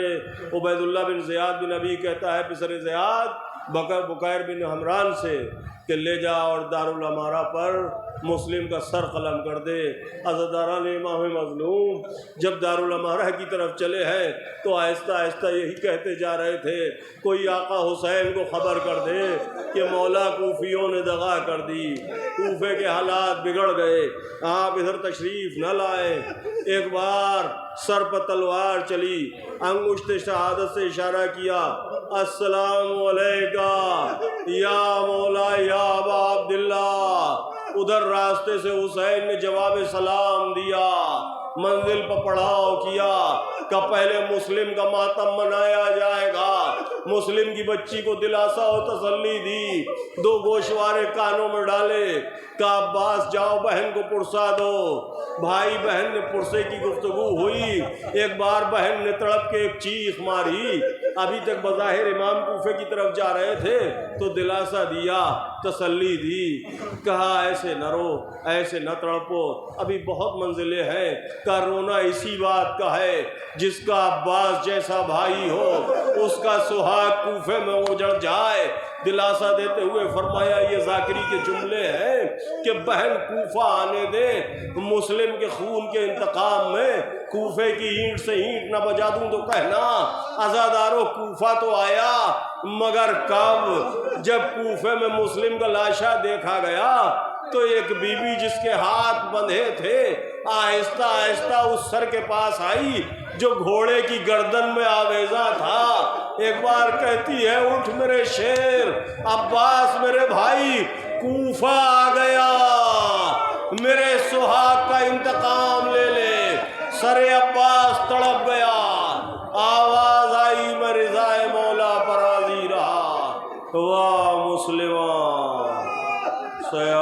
عبید اللہ بن زیاد بن ابی کہتا ہے پسر زیاد بکیر بن حمران سے کہ لے جا اور دارالامارہ پر مسلم کا سر قلم کر دے، عزاداران امام مظلوم۔ جب دارالامارہ کی طرف چلے ہیں تو آہستہ آہستہ یہی کہتے جا رہے تھے کوئی آقا حسین کو خبر کر دے کہ مولا کوفیوں نے دغا کر دی، کوفے کے حالات بگڑ گئے، آپ ادھر تشریف نہ لائیں۔ ایک بار سر پر تلوار چلی، انگشت شہادت سے اشارہ کیا، السلام علیکہ یا مولا یا ابا عبداللہ۔ ادھر راستے سے حسین نے جواب سلام دیا، منزل پر پڑاؤ کیا کہ پہلے مسلم کا ماتم منایا جائے گا۔ مسلم کی بچی کو دلاسا و تسلی دی، دو گوشوارے کانوں میں ڈالے کہ عباس جاؤ بہن کو پرسا دو۔ بھائی بہن نے پرسے کی گفتگو ہوئی، ایک بار بہن نے تڑپ کے ایک چیخ ماری، ابھی تک بظاہر امام کوفے کی طرف جا رہے تھے تو دلاسا دیا تسلی دی، کہا ایسے نہ رو، ایسے نہ تڑپو، ابھی بہت منزلیں ہیں، کا رونا اسی بات کا ہے جس کا عباس جیسا بھائی ہو اس کا سہاگ کوفے میں اجڑ جائے۔ دلاسا دیتے ہوئے فرمایا یہ ذاکری کے جملے ہیں کہ بہن کوفہ آنے دے، مسلم کے خون کے انتقام میں کوفے کی اینٹ سے اینٹ نہ بجا دوں تو کہنا عزادارو کوفہ تو آیا، مگر کب؟ جب کوفے میں مسلم کا لاشا دیکھا گیا تو ایک بی بی جس کے ہاتھ بندھے تھے آہستہ آہستہ اس سر کے پاس آئی جو گھوڑے کی گردن میں آویزہ تھا، ایک بار کہتی ہے اٹھ میرے شیر، عباس میرے بھائی کوفہ آ گیا، میرے سہاگ کا انتقام لے لے۔ سر عباس تڑپ گیا، آواز آئی میں رضائے مولا پر راضی رہا۔ واہ مسلمان، سیا